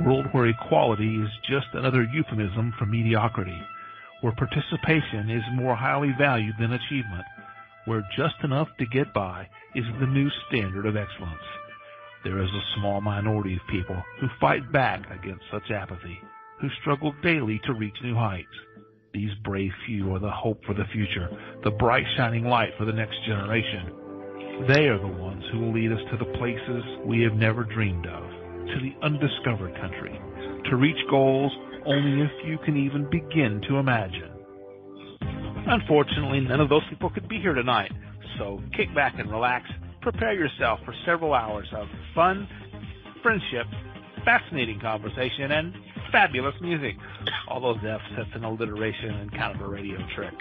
A world where equality is just another euphemism for mediocrity, where participation is more highly valued than achievement, where just enough to get by is the new standard of excellence. There is a small minority of people who fight back against such apathy, who struggle daily to reach new heights. These brave few are the hope for the future, the bright shining light for the next generation. They are the ones who will lead us to the places we have never dreamed of, to the undiscovered country, to reach goals only a few can even begin to imagine. Unfortunately, none of those people could be here tonight, so kick back and relax. Prepare yourself for several hours of fun, friendship, fascinating conversation, and fabulous music. All those F's, that's an alliteration and kind of a radio trick.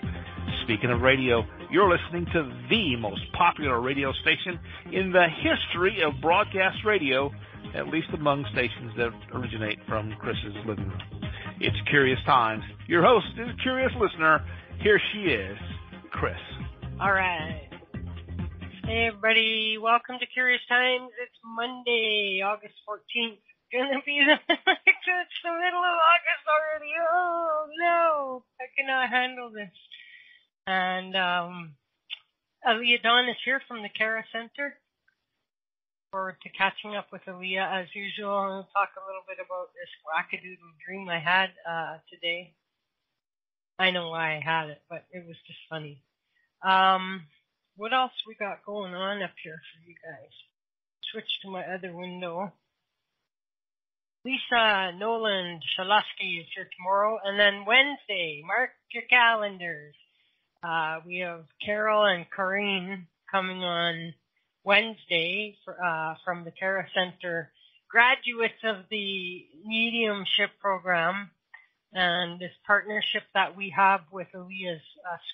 Speaking of radio, you're listening to the most popular radio station in the history of broadcast radio, at least among stations that originate from Chris's living room. It's Curious Times. Your host is a curious listener. Here she is, Chris. All right. Hey, everybody. Welcome to Curious Times. It's Monday, August 14th. Gonna be it's the middle of August already. Oh, no. I cannot handle this. And Alea Dawn is here from the KERA Center. Forward to catching up with Alea as usual. I'll talk a little bit about this wackadoodle dream I had today. I know why I had it, but it was just funny. What else we got going on up here for you guys? Switch to my other window. Lisa Noland Shalusky is here tomorrow, and then Wednesday, mark your calendars. We have Carol and Corrine coming on Wednesday from the KERA Center, graduates of the Mediumship program, and this partnership that we have with Alea's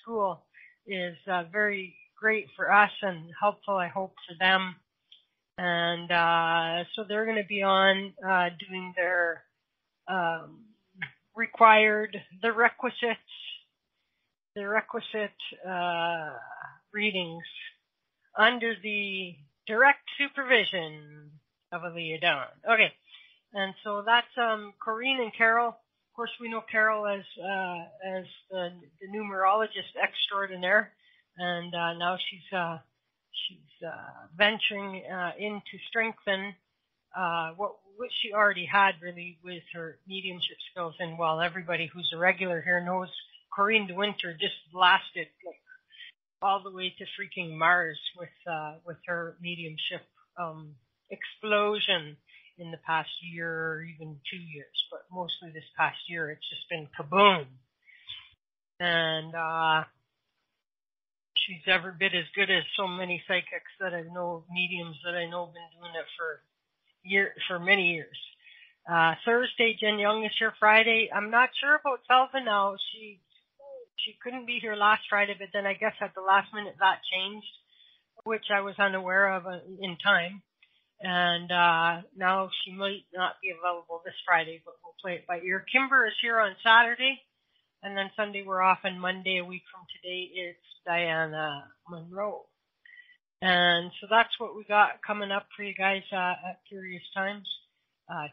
school is very great for us and helpful, I hope, for them. And so they're going to be on doing their requisite readings under the direct supervision of Alea Dawn. Okay, and so that's Corrine and Carol. Of course, we know Carol as the numerologist extraordinaire, and now she's venturing in to strengthen what she already had really with her mediumship skills. And while everybody who's a regular here knows Corrine de Winter just blasted like all the way to freaking Mars with her mediumship explosion in the past year or even 2 years, but mostly this past year it's just been kaboom. And she's every bit as good as so many psychics that I know, mediums that I know, been doing it for many years. Thursday, Jen Young is here. Friday, I'm not sure about Selva now. She couldn't be here last Friday, but then I guess at the last minute that changed, which I was unaware of in time. And now she might not be available this Friday, but we'll play it by ear. Kimber is here on Saturday. And then Sunday we're off, and Monday, a week from today, it's Diana Monroe. And so that's what we got coming up for you guys at Curious Times.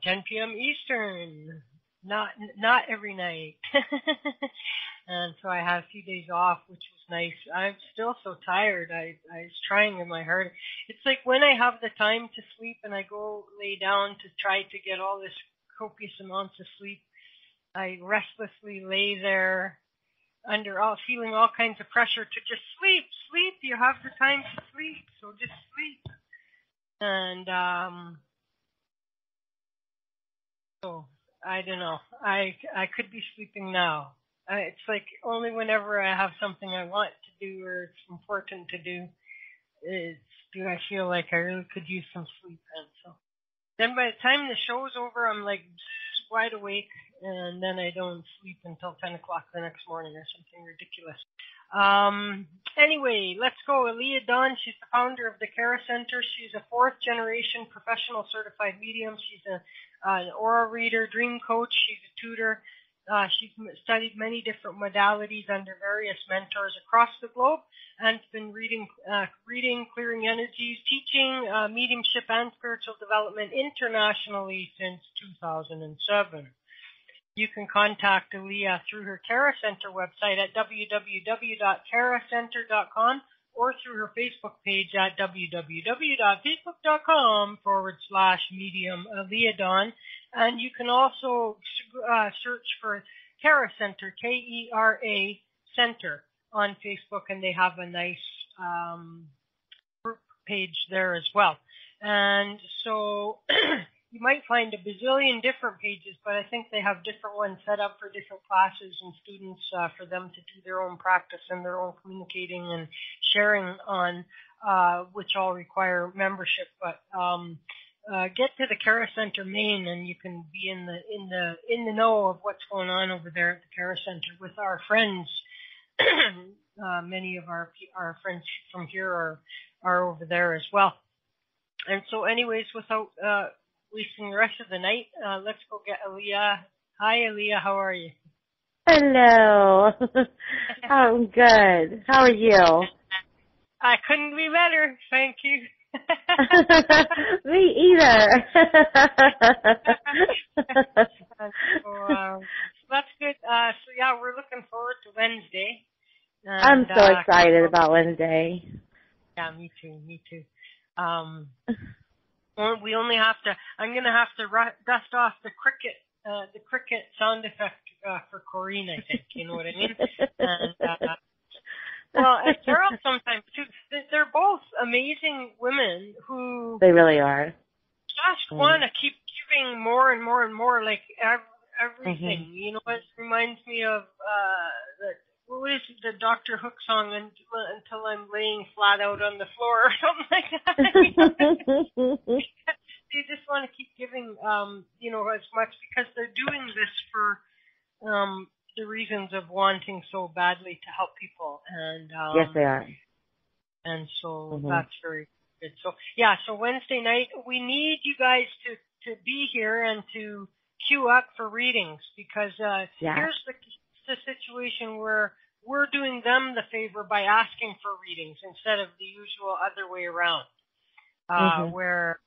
10 p.m. Eastern, not every night. And so I had a few days off, which was nice. I'm still so tired. I was trying in my heart. It's like when I have the time to sleep and I go lay down to try to get all this copious amounts of sleep, I restlessly lay there feeling all kinds of pressure to just sleep. You have the time to sleep, so just sleep. And so I don't know. I could be sleeping now. It's like only whenever I have something I want to do or it's important to do, do I feel like I really could use some sleep. And so then by the time the show's over, I'm like wide awake, and then I don't sleep until 10 o'clock the next morning or something ridiculous. Anyway, let's go. Alea Dawn, she's the founder of the KERA Center. She's a fourth-generation professional certified medium. She's an aura reader, dream coach. She's a tutor. She's studied many different modalities under various mentors across the globe and been reading, clearing energies, teaching mediumship and spiritual development internationally since 2007. You can contact Alea through her KERA Center website at www.keracenter.com or through her Facebook page at www.facebook.com/medium Alea Dawn. And you can also search for KERA Center, KERA Center on Facebook, and they have a nice group page there as well. And so you might find a bazillion different pages, but I think they have different ones set up for different classes and students for them to do their own practice and their own communicating and sharing on, which all require membership. But get to the KERA Center main, and you can be in the know of what's going on over there at the KERA Center with our friends. Many of our friends from here are over there as well. And so, anyways, without wasting the rest of the night, let's go get Alea. Hi, Alea. How are you? Hello. I'm good. How are you? I couldn't be better. Thank you. Me either. So that's good. So yeah, we're looking forward to Wednesday. And, I'm so excited about Wednesday. Yeah, me too. We only have to. I'm gonna have to dust off the cricket sound effect for Corinne. I think you know what I mean. And, well, and Carol sometimes too. They're both amazing women who they really are. Just want to keep giving more and more and more, like everything. Mm-hmm. You know, it reminds me of what is the Dr. Hook song? Until I'm laying flat out on the floor or something like that. They just want to keep giving, as much because they're doing this for the reasons of wanting so badly to help people. And yes, they are. And so that's very good. So yeah, so Wednesday night we need you guys to be here and to queue up for readings because here's the situation where we're doing them the favor by asking for readings instead of the usual other way around, where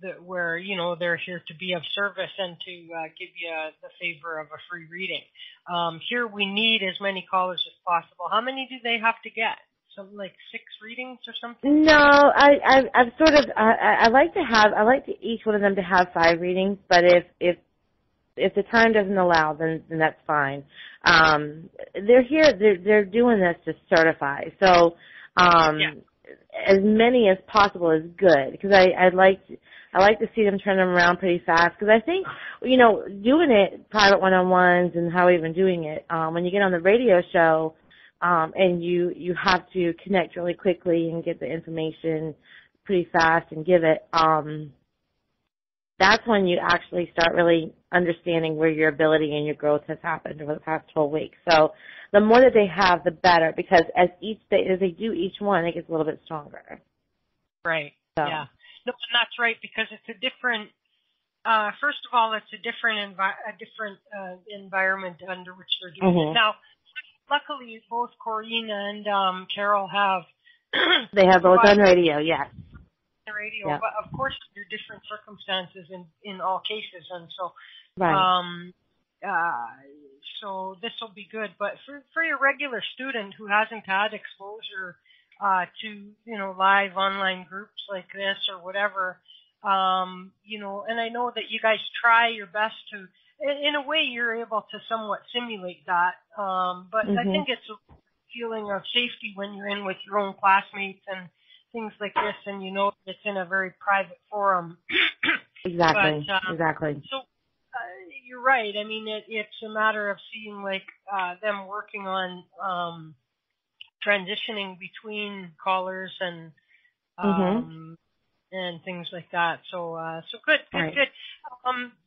they're here to be of service and to give you the favor of a free reading. Here we need as many callers as possible. How many do they have to get? Something like 6 readings or something? No, I've sort of I like to each one of them to have 5 readings, but if the time doesn't allow, then that's fine. They're here. They're doing this to certify. So as many as possible is good because I like to see them turn them around pretty fast because I think doing it private one-on-ones and how we've been doing it when you get on the radio show and you have to connect really quickly and get the information pretty fast and give it. That's when you actually start really understanding where your ability and your growth has happened over the past 12 weeks. So the more that they have, the better, because as they do each one, it gets a little bit stronger. Right. So. Yeah. No, and that's right, because it's a different. First of all, it's a different environment under which they're doing it. Now, luckily, both Corinne and Carol have. They have both on radio. Yes. The radio, but of course there are different circumstances in all cases, and so so this will be good. But for your regular student who hasn't had exposure to live online groups like this or whatever, and I know that you guys try your best to. In a way, you're able to somewhat simulate that, but I think it's a feeling of safety when you're in with your own classmates and things like this, and it's in a very private forum. Exactly. But, exactly. So you're right. I mean, it's a matter of seeing them working on transitioning between callers and things like that. So good.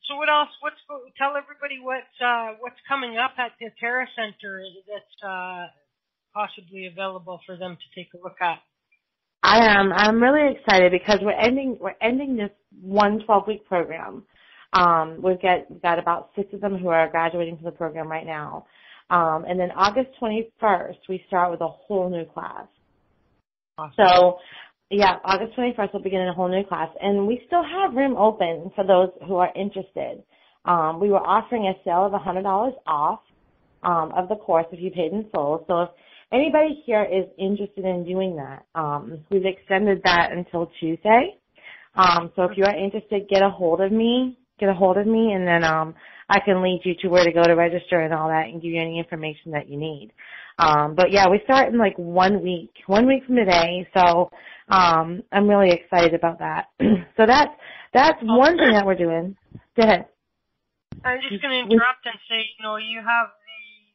So what else? Tell everybody what's coming up at the KERA Center that's possibly available for them to take a look at. I am. I'm really excited because we're ending this 12-week program We've got about 6 of them who are graduating from the program right now. And then August 21st, we start with a whole new class. Awesome. So, yeah, August 21st we'll begin a whole new class. And we still have room open for those who are interested. We were offering a sale of $100 off of the course if you paid in full. So if anybody here is interested in doing that, we've extended that until Tuesday. So if you are interested, get a hold of me, and then I can lead you to where to go to register and all that and give you any information that you need. But yeah, we start in like 1 week from today. So I'm really excited about that. So that's one thing that we're doing. Go ahead. I'm just going to interrupt and say, you have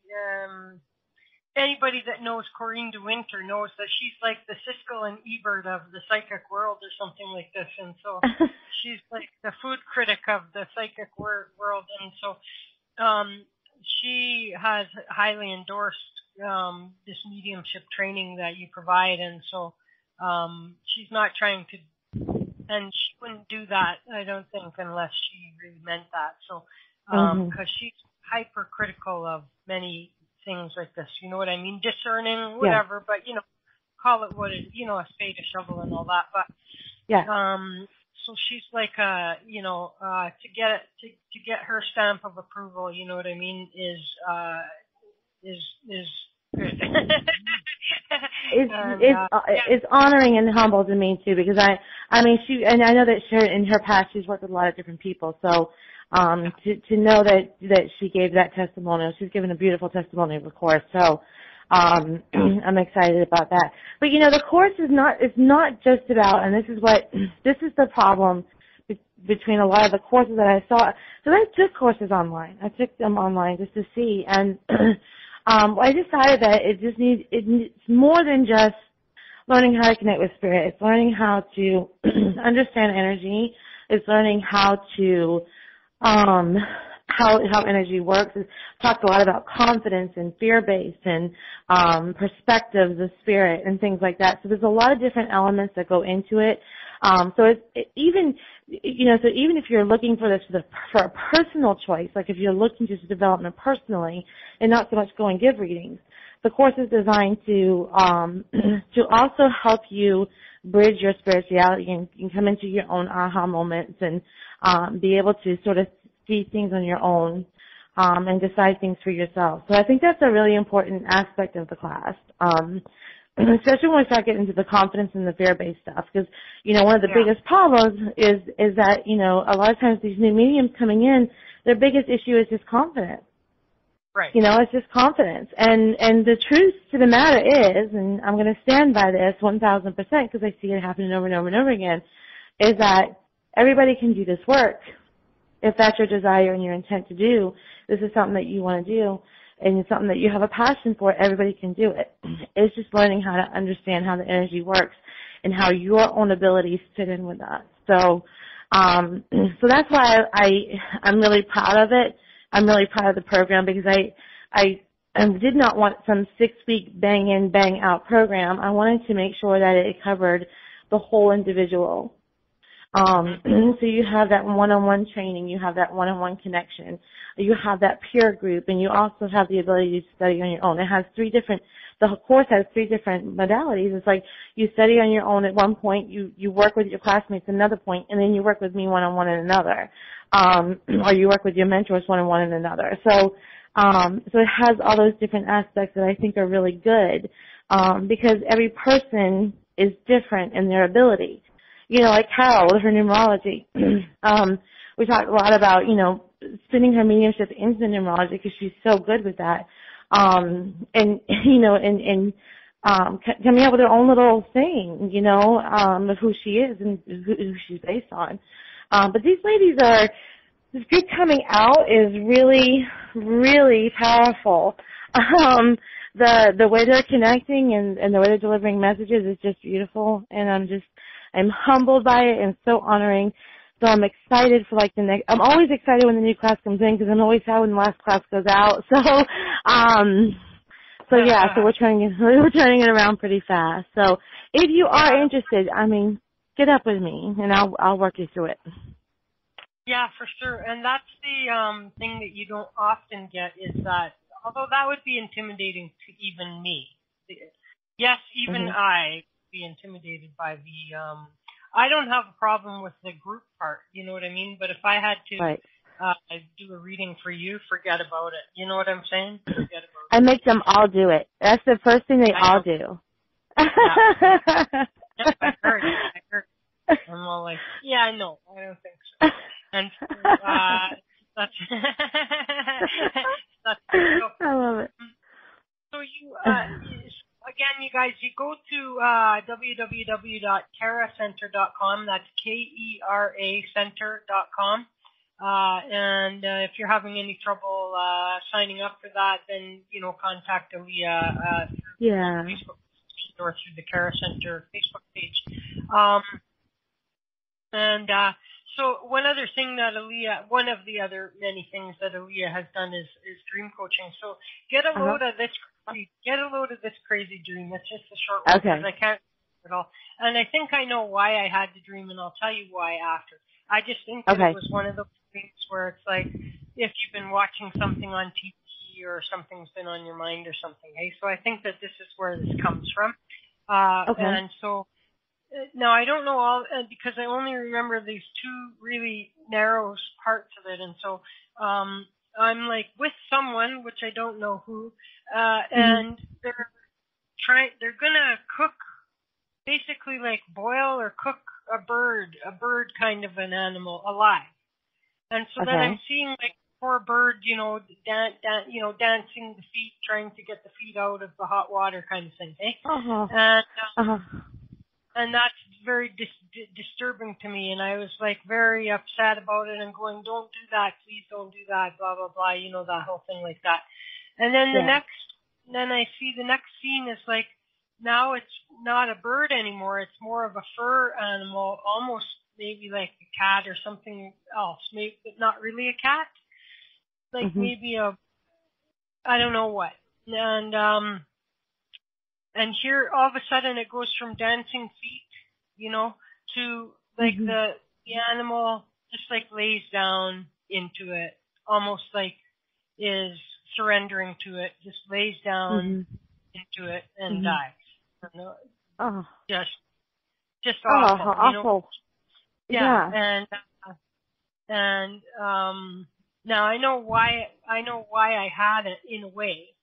the anybody that knows Corinne de Winter knows that she's like the Siskel and Ebert of the psychic world or something like this. And so she's like the food critic of the psychic world. And so she has highly endorsed this mediumship training that you provide. And so she's not trying to, and she wouldn't do that, I don't think, unless she really meant that. So, because she's hypercritical of many things like this, you know what I mean? Discerning, whatever, but, call it what it, a spade, a shovel, and all that. But, so she's like, to get her stamp of approval, you know what I mean, is good. It's honoring and humble to me too, because I know that in her past she's worked with a lot of different people, so to know that she gave that testimonial, she's given a beautiful testimonial, of course. So I'm excited about that. But the course is not just about, and this is the problem between a lot of the courses that I saw. So I took courses online. I took them online just to see, and I decided that it's more than just learning how to connect with spirit. It's learning how to understand energy. It's learning how to how energy works. It's talked a lot about confidence and fear-based and perspectives of spirit and things like that. So there's a lot of different elements that go into it. So even if you're looking for this for a personal choice, like if you're looking to development personally and not so much go and give readings, the course is designed to also help you bridge your spirituality and come into your own aha moments and be able to sort of see things on your own and decide things for yourself. So I think that's a really important aspect of the class. Especially when we start getting into the confidence and the fear-based stuff, because, one of the biggest problems is that, a lot of times these new mediums coming in, their biggest issue is just confidence. Right. It's just confidence. And the truth to the matter is, and I'm going to stand by this 1,000% because I see it happening over and over and over again, is that everybody can do this work. If that's your desire and your intent to do, this is something that you want to do, and it's something that you have a passion for, everybody can do it. It's just learning how to understand how the energy works and how your own abilities fit in with that. So that's why I'm really proud of it. I'm really proud of the program because I did not want some 6-week bang in, bang out program. I wanted to make sure that it covered the whole individual. So you have that one-on-one training, you have that one-on-one connection, you have that peer group, and you also have the ability to study on your own. It has the course has 3 different modalities. It's like you study on your own at one point, you work with your classmates at another point, and then you work with me one-on-one at another. Or you work with your mentors one-on-one at another. So it has all those different aspects that I think are really good, because every person is different in their ability. Like Carol with her numerology. We talked a lot about, spinning her mediumship into the numerology because she's so good with that. And coming up with her own little thing, of who she is and who she's based on. But these ladies this group coming out is really, really powerful. The way they're connecting and the way they're delivering messages is just beautiful, and I'm humbled by it and so honoring. So I'm excited for I'm always excited when the new class comes in because I'm always sad when the last class goes out. So we're turning it around pretty fast. So if you are interested, get up with me and I'll work you through it. Yeah, for sure. And that's the thing that you don't often get is that, although that would be intimidating to even me. Yes, even I would be intimidated by the, I don't have a problem with the group part, you know what I mean? But if I had to do a reading for you, forget about it. You know what I'm saying? Forget about it. I make them all do it. That's the first thing they all do. Yeah. Yes, I heard. I'm all like, yeah, I know. I don't think so. And so, that's I love it. So you, again, you guys, you go to www.KERACenter.com. That's KERA Center.com. And if you're having any trouble signing up for that, then, you know, contact Alea through Facebook or through the KERA Center Facebook page. So one other thing that one of the other many things that Alea has done is dream coaching. So get a load of this crazy dream. It's just a short one because I can't remember it all. And I think I know why I had the dream, and I'll tell you why after. I just think that it was one of those things where it's like if you've been watching something on TV or something's been on your mind or something. Hey, so I think that this is where this comes from. And so. Now, I don't know all, because I only remember these two really narrow parts of it, and so I'm like with someone, which I don't know who, and they're gonna cook, basically like boil or cook a bird kind of an animal alive, and so then I'm seeing like poor bird, you know, dancing the feet, trying to get the feet out of the hot water kind of thing, eh? And that's very disturbing to me, and I was like very upset about it and going, don't do that, please don't do that, blah, blah, blah, you know, that whole thing like that. And then then I see the next scene is like, now it's not a bird anymore, it's more of a fur animal, almost maybe like a cat or something else, maybe, but not really a cat, like maybe I don't know what. And here, all of a sudden, it goes from dancing feet, you know, to like the animal just like lays down into it, almost like is surrendering to it, just lays down into it and dies. Just awful. Awful. You know? Yeah. And now I know why I had it in a way.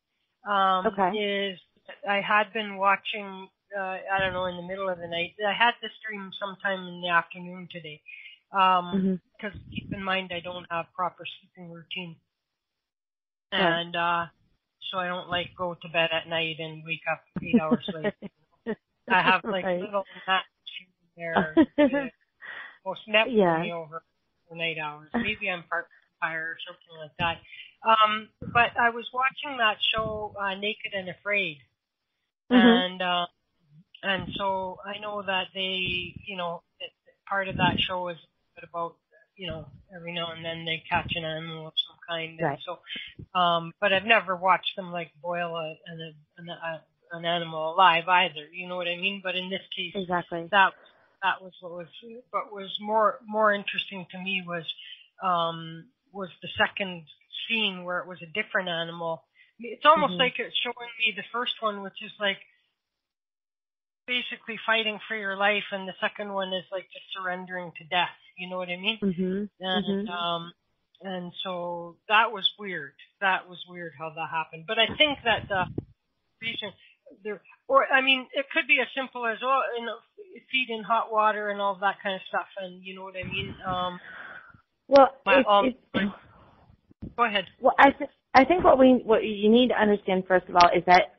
Is I had been watching, I don't know, in the middle of the night. I had this dream sometime in the afternoon today. Because keep in mind, I don't have proper sleeping routine. And, so I don't like go to bed at night and wake up 8 hours late. I have like little naps here and there. Most never me over 8 hours. Maybe I'm part vampire or something like that. But I was watching that show, Naked and Afraid. And so I know that they, you know, part of that show is about, you know, every now and then they catch an animal of some kind. And so, but I've never watched them like boil an animal alive either. You know what I mean? But in this case, that was what was more interesting to me was the second scene where it was a different animal. It's almost like it's showing me the first one, which is like basically fighting for your life, and the second one is like just surrendering to death. You know what I mean? And so that was weird. That was weird how that happened. But I think that the reason there, or I mean, it could be as simple as feed in hot water and all that kind of stuff. And you know what I mean? Go ahead. Well, I think what you need to understand first of all is that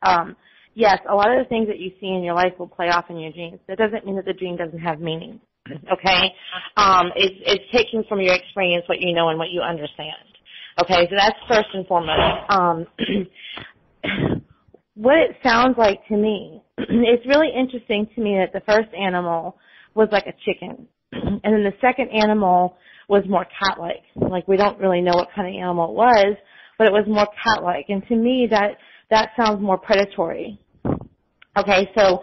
yes, a lot of the things that you see in your life will play off in your dreams. That doesn't mean that the dream doesn't have meaning. Okay? It's taking from your experience what you know and what you understand. Okay, so that's first and foremost. What it sounds like to me, it's really interesting to me that the first animal was like a chicken, and then the second animal was more cat-like. Like, we don't really know what kind of animal it was, but it was more cat-like. And to me, that sounds more predatory. Okay, so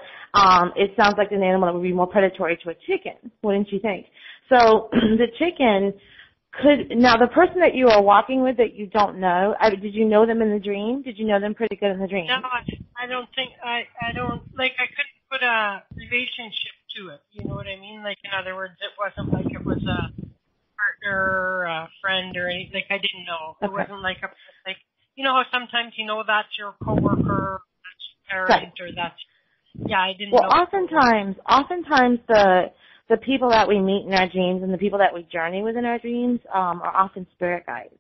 it sounds like an animal that would be more predatory to a chicken, wouldn't you think? So the chicken now the person that you are walking with that you don't know, did you know them in the dream? Did you know them pretty good in the dream? No, I don't think, I don't, like, I couldn't put a relationship to it. You know what I mean? Like, in other words, it wasn't like it was a partner, a friend, or anything. Like, I didn't know. It wasn't like like, you know how sometimes you know that's your coworker, that's your parent, or that's, I didn't know. Well, oftentimes the people that we meet in our dreams and the people that we journey with in our dreams are often spirit guides.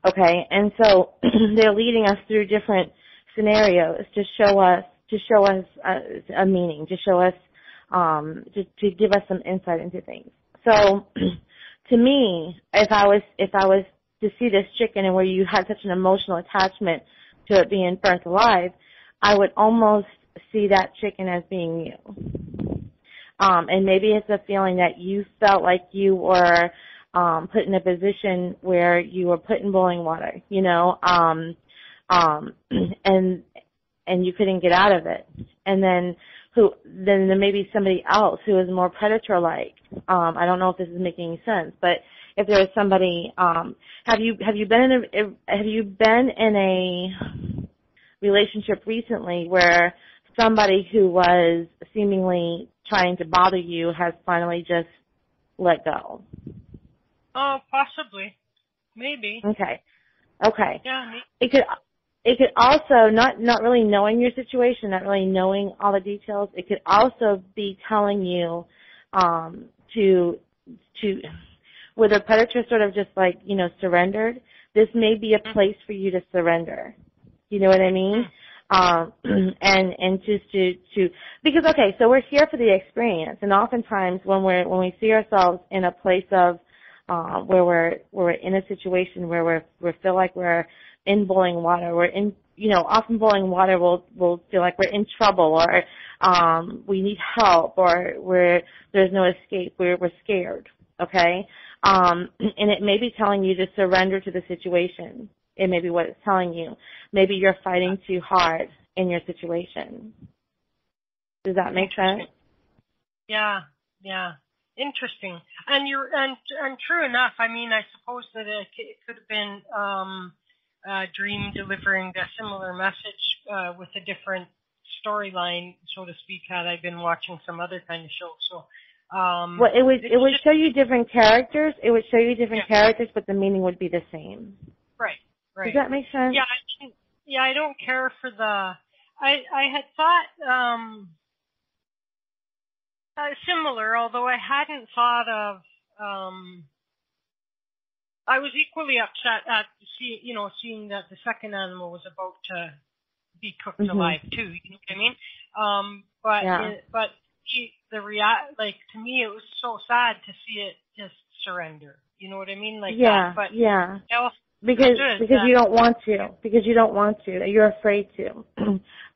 Okay, and so they're leading us through different scenarios to show us a meaning, to show us to give us some insight into things. So to me, if I was to see this chicken and where you had such an emotional attachment to it being burnt alive, I would almost see that chicken as being you. And maybe it's a feeling that you felt like you were put in a position where you were put in boiling water, you know, and you couldn't get out of it. And then there may be somebody else who is more predator-like. I don't know if this is making any sense, but if there is somebody, have you been in a relationship recently where somebody who was seemingly trying to bother you has finally just let go? Oh, possibly. Maybe. Okay. Yeah, maybe. It could also, not really knowing your situation, not really knowing all the details, it could also be telling you to where the predator sort of just like, you know, surrendered, this may be a place for you to surrender. You know what I mean? And just to because okay, so we're here for the experience, and oftentimes when we see ourselves in a place of where we're in a situation where we feel like we're in boiling water, we're in, you know, often boiling water will feel like we're in trouble, or we need help, or there's no escape, we're scared, okay? And it may be telling you to surrender to the situation. It may be what it's telling you. Maybe you're fighting too hard in your situation. Does that make sense? Yeah. Interesting. And true enough, I mean, I suppose that it could have been a dream delivering a similar message with a different storyline, so to speak, had I been watching some other kind of show. So well, it would show you different characters. It would show you different characters, but the meaning would be the same. Right. Does that make sense? Yeah, I don't care for the. I had thought similar, although I hadn't thought of. I was equally upset at seeing that the second animal was about to be cooked alive too. You know what I mean? But to me, it was so sad to see it just surrender. You know what I mean? Like that. But because you don't want to. Because you don't want to. You're afraid to.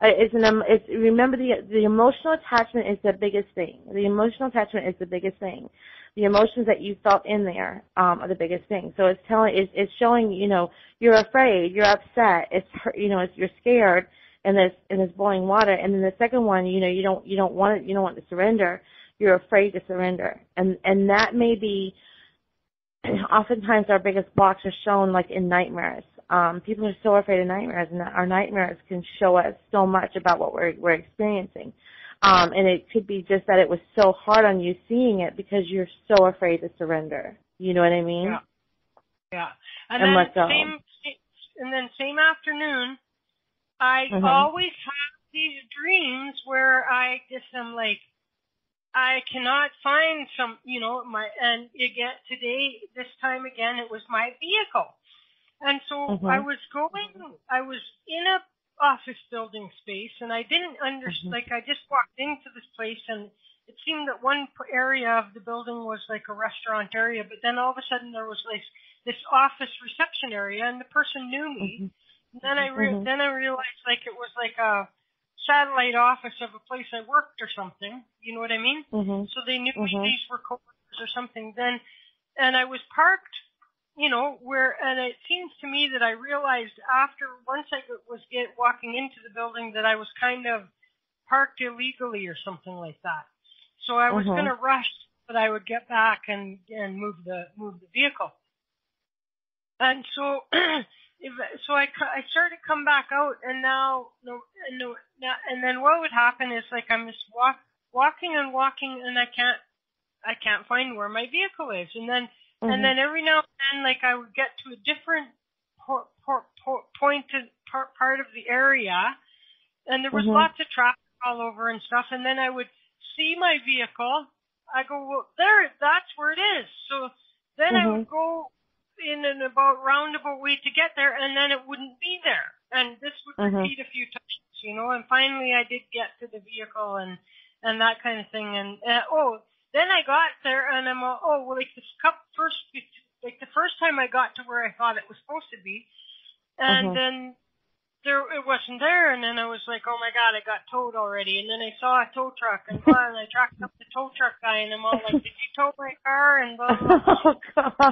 Remember the emotional attachment is the biggest thing. The emotional attachment is the biggest thing. The emotions that you felt in there are the biggest thing. So it's showing, you know, you're afraid, you're upset, you're scared in this boiling water. And then the second one, you know, you don't want to surrender. You're afraid to surrender. And that may be oftentimes our biggest blocks are shown like in nightmares. People are so afraid of nightmares, and our nightmares can show us so much about what we're experiencing. And it could be just that it was so hard on you seeing it because you're so afraid to surrender. You know what I mean? Yeah. And then same afternoon, I always have these dreams where I just am like, I cannot find this time again, it was my vehicle. And so I was in a office building space, and I didn't understand, like I just walked into this place, and it seemed that one area of the building was like a restaurant area, but then all of a sudden there was like this office reception area, and the person knew me. And then I realized like it was like a satellite office of a place I worked or something. You know what I mean? So they knew me, these were coworkers or something. And I was parked, you know, and it seems to me that I realized once I was walking into the building that I was kind of parked illegally or something like that. So I was going to rush that I would get back and move the vehicle. And so, so I started to come back out, and and then what would happen is like I'm just walking, and I can't find where my vehicle is, and then and then every now and then, like I would get to a different part of the area, and there was lots of traffic all over and stuff, and then I would see my vehicle. I go, well, there, that's where it is. So then I would go in an roundabout way to get there, and then it wouldn't be there. And this would repeat a few times, you know, and finally I did get to the vehicle and that kind of thing. And, then I got there, and I'm like the first time I got to where I thought it was supposed to be, and then it wasn't there, and then I was like, oh my God, I got towed already. And then I saw a tow truck, and I tracked up the tow truck guy, and I'm all like, did you tow my car? And blah, blah, blah. Oh God.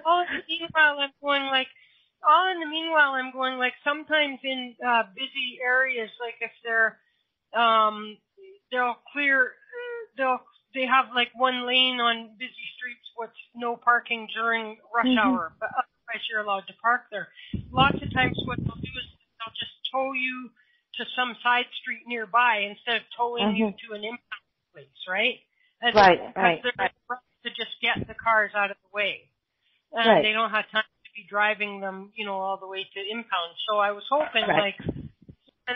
All in the meanwhile, I'm going like sometimes in busy areas, like if they have like one lane on busy streets with no parking during rush hour, but otherwise you're allowed to park there. Lots of times what they'll do is they'll just tow you to some side street nearby instead of towing you to an impound place, right? Because they're ready to just get the cars out of the way. And they don't have time to be driving them, you know, all the way to impound. So I was hoping and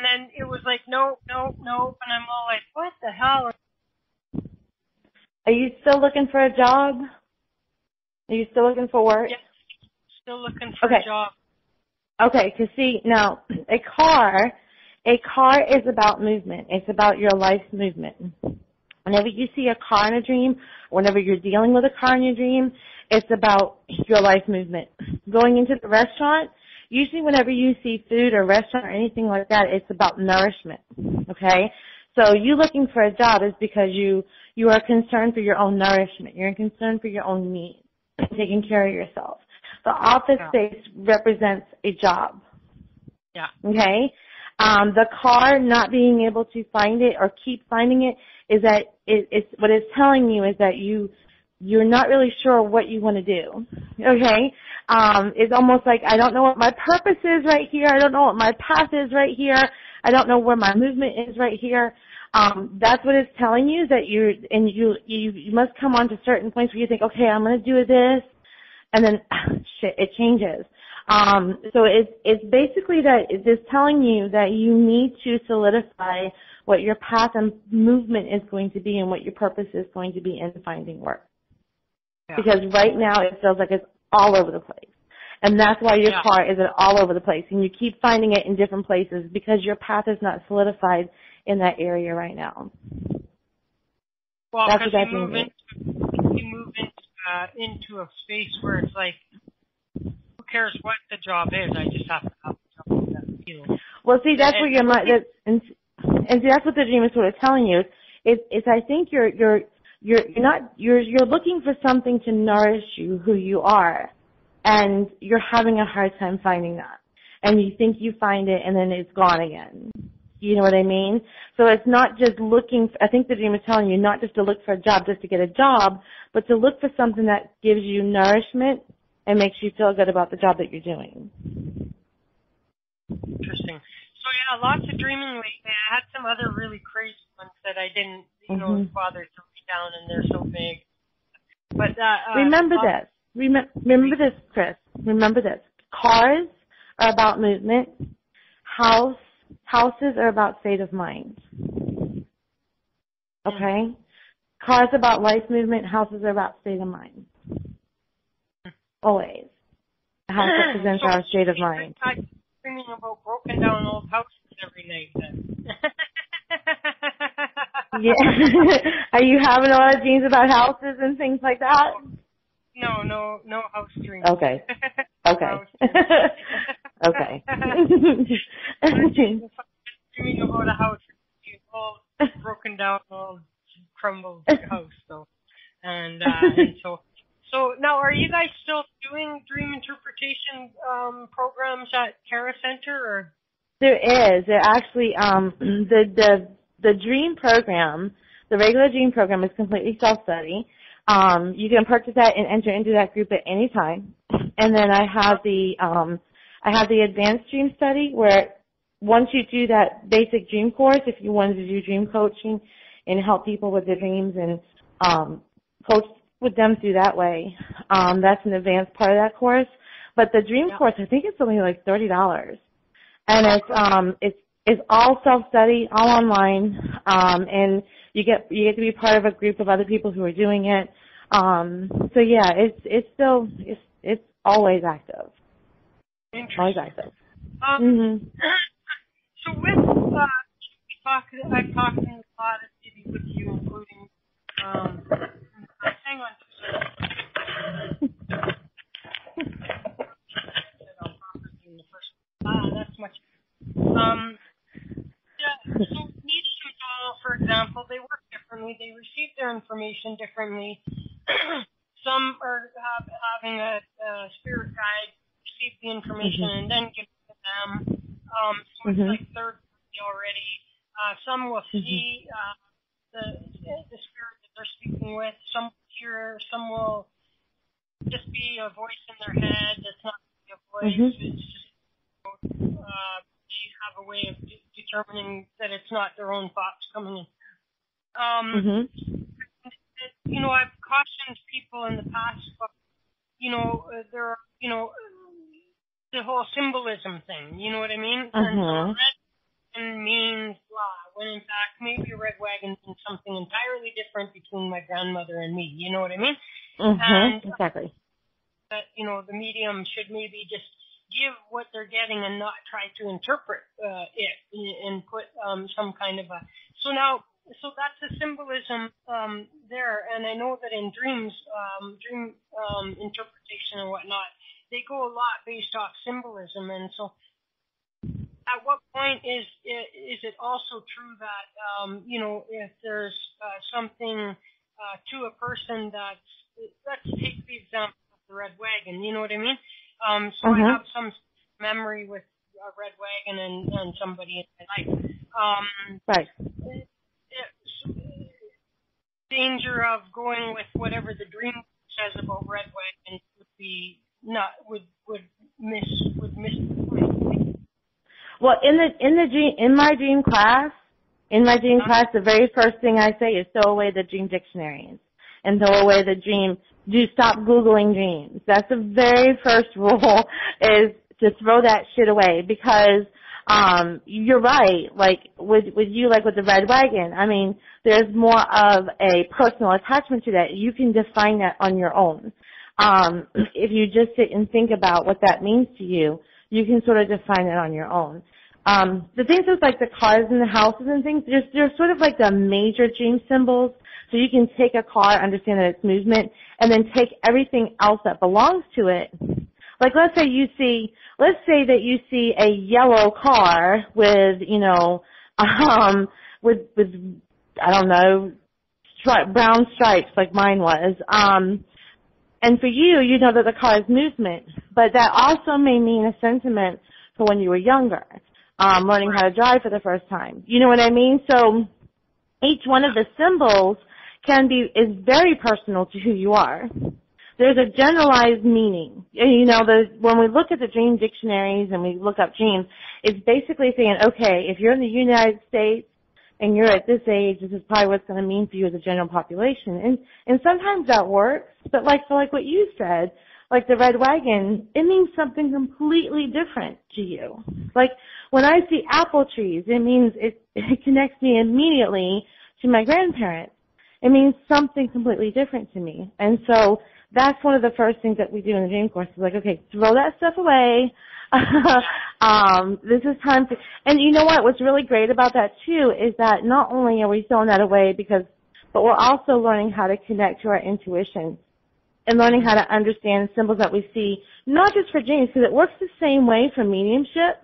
then it was like, no, and I'm all like, what the hell? Are you still looking for a job? Are you still looking for work? Yes, still looking for a job. Okay, because see, now, a car is about movement. It's about your life's movement. Whenever you see a car in a dream, whenever you're dealing with a car in your dream, it's about your life movement. Going into the restaurant, usually whenever you see food or restaurant or anything like that, it's about nourishment, okay? So you looking for a job is because you are concerned for your own nourishment. You're concerned for your own needs, taking care of yourself. The office space represents a job. Yeah. Okay? The car not being able to find it or keep finding it is that it's what it's telling you is that you're not really sure what you want to do. Okay? It's almost like I don't know what my purpose is right here. I don't know what my path is right here. I don't know where my movement is right here. That's what it's telling you, that you must come on to certain points where you think, okay, I'm going to do this, and then it changes. So it's basically that it's telling you that you need to solidify what your path and movement is going to be and what your purpose is going to be in finding work. Yeah. Because right now it feels like it's all over the place. And that's why your car is all over the place. And you keep finding it in different places because your path is not solidified in that area right now. Well, because you move into a space where it's like, who cares what the job is? I just have to have a job that, you know. Well, see, that's where your mind, and see, that's what the dream is sort of telling you. It's I think you're looking for something to nourish you, who you are. And you're having a hard time finding that. And you think you find it and then it's gone again. You know what I mean? So it's not just I think the dream is telling you not just to look for a job just to get a job, but to look for something that gives you nourishment and makes you feel good about the job that you're doing. Interesting. So lots of dreaming lately. I had some other really crazy ones that I didn't, bother to read down, and they're so big. But remember this. Remember this, Chris. Remember this. Cars are about movement. Houses are about state of mind. Okay? Cars are about life movement. Houses are about state of mind. Always. A house represents our state of mind. I'm dreaming about broken down old houses every night then. Yeah. Are you having a lot of dreams about houses and things like that? No house dreams. Okay. Okay. Dreaming about a house, all broken down, all crumbled house, though. And so now, are you guys still doing dream interpretation programs at KERA Center, or? There is. There actually the dream program The regular dream program is completely self-study. You can purchase that and enter into that group at any time. And then I have the advanced dream study where once you do that basic dream course, if you wanted to do dream coaching and help people with their dreams and coach with them through that way, that's an advanced part of that course. But the dream course, I think it's only like $30. And it's all self-study, all online, and you get to be part of a group of other people who are doing it. So yeah, it's always active. Always active. So with I've talked a lot of maybe with you, including hang on 2 seconds. That's much. So mediums all, for example, they work differently. They receive their information differently. Some are having a spirit guide receive the information and then give it to them. So it's like third party already. Some will see the spirit that they're speaking with. Some will hear. Some will just be a voice in their head that's not really a voice. It's just they have a way of determining that it's not their own thoughts coming in. You know, I've cautioned people in the past, but, there are, the whole symbolism thing, you know what I mean? And so red wagon means blah, when in fact maybe a red wagon means something entirely different between my grandmother and me, you know what I mean? And, exactly. That, the medium should maybe just give what they're getting and not try to interpret it and put some kind of a... So that's a symbolism there, and I know that in dreams, dream interpretation and whatnot, they go a lot based off symbolism, and so at what point is it also true that, if there's something to a person that's... Let's take the example of the red wagon, you know what I mean? So I have some memory with a red wagon and somebody in my life. Right. Danger of going with whatever the dream says about red wagon would miss the point. Well, in my dream class, the very first thing I say is throw away the dream dictionaries and throw away the dream. Stop Googling dreams. That's the very first rule, is to throw that shit away, because you're right. Like with you, like with the red wagon, I mean, there's more of a personal attachment to that. You can define that on your own. If you just sit and think about what that means to you, you can sort of define it on your own. The things with like the cars and the houses and things, they're sort of like the major dream symbols. So you can take a car, understand that it's movement, and then take everything else that belongs to it. Like let's say that you see a yellow car with, with I don't know, brown stripes like mine was. And for you, you know that the car is movement, but that also may mean a sentiment for when you were younger, learning how to drive for the first time. You know what I mean? So each one of the symbols is very personal to who you are. There's a generalized meaning. When we look at the dream dictionaries and we look up dreams, it's basically saying, okay, if you're in the United States and you're at this age, this is probably what's going to mean for you as a general population. And sometimes that works, but like what you said, like the red wagon, it means something completely different to you. Like when I see apple trees, it means it connects me immediately to my grandparents. It means something completely different to me. And so that's one of the first things that we do in the dream course. Is like, okay, throw that stuff away. This is time to, and you know what? What's really great about that too is that not only are we throwing that away but we're also learning how to connect to our intuition and learning how to understand symbols that we see, not just for dreams, because it works the same way for mediumship.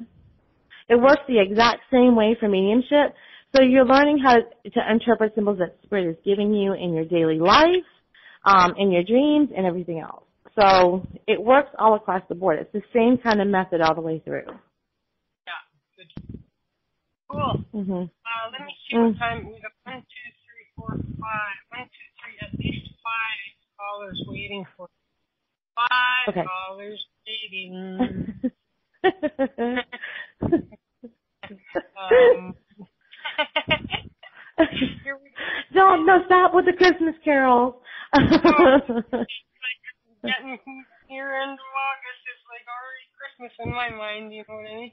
It works the exact same way for mediumship. So you're learning how to interpret symbols that Spirit is giving you in your daily life, in your dreams, and everything else. So it works all across the board. It's the same kind of method all the way through. Yeah, good. Cool. Let me see what time. We have 1, 2, 3, 4, at least 5 callers waiting for 5 Okay. callers waiting. Here we go. No, stop with the Christmas carols. Getting near end of August, it's like already Christmas in my mind, you know what I mean?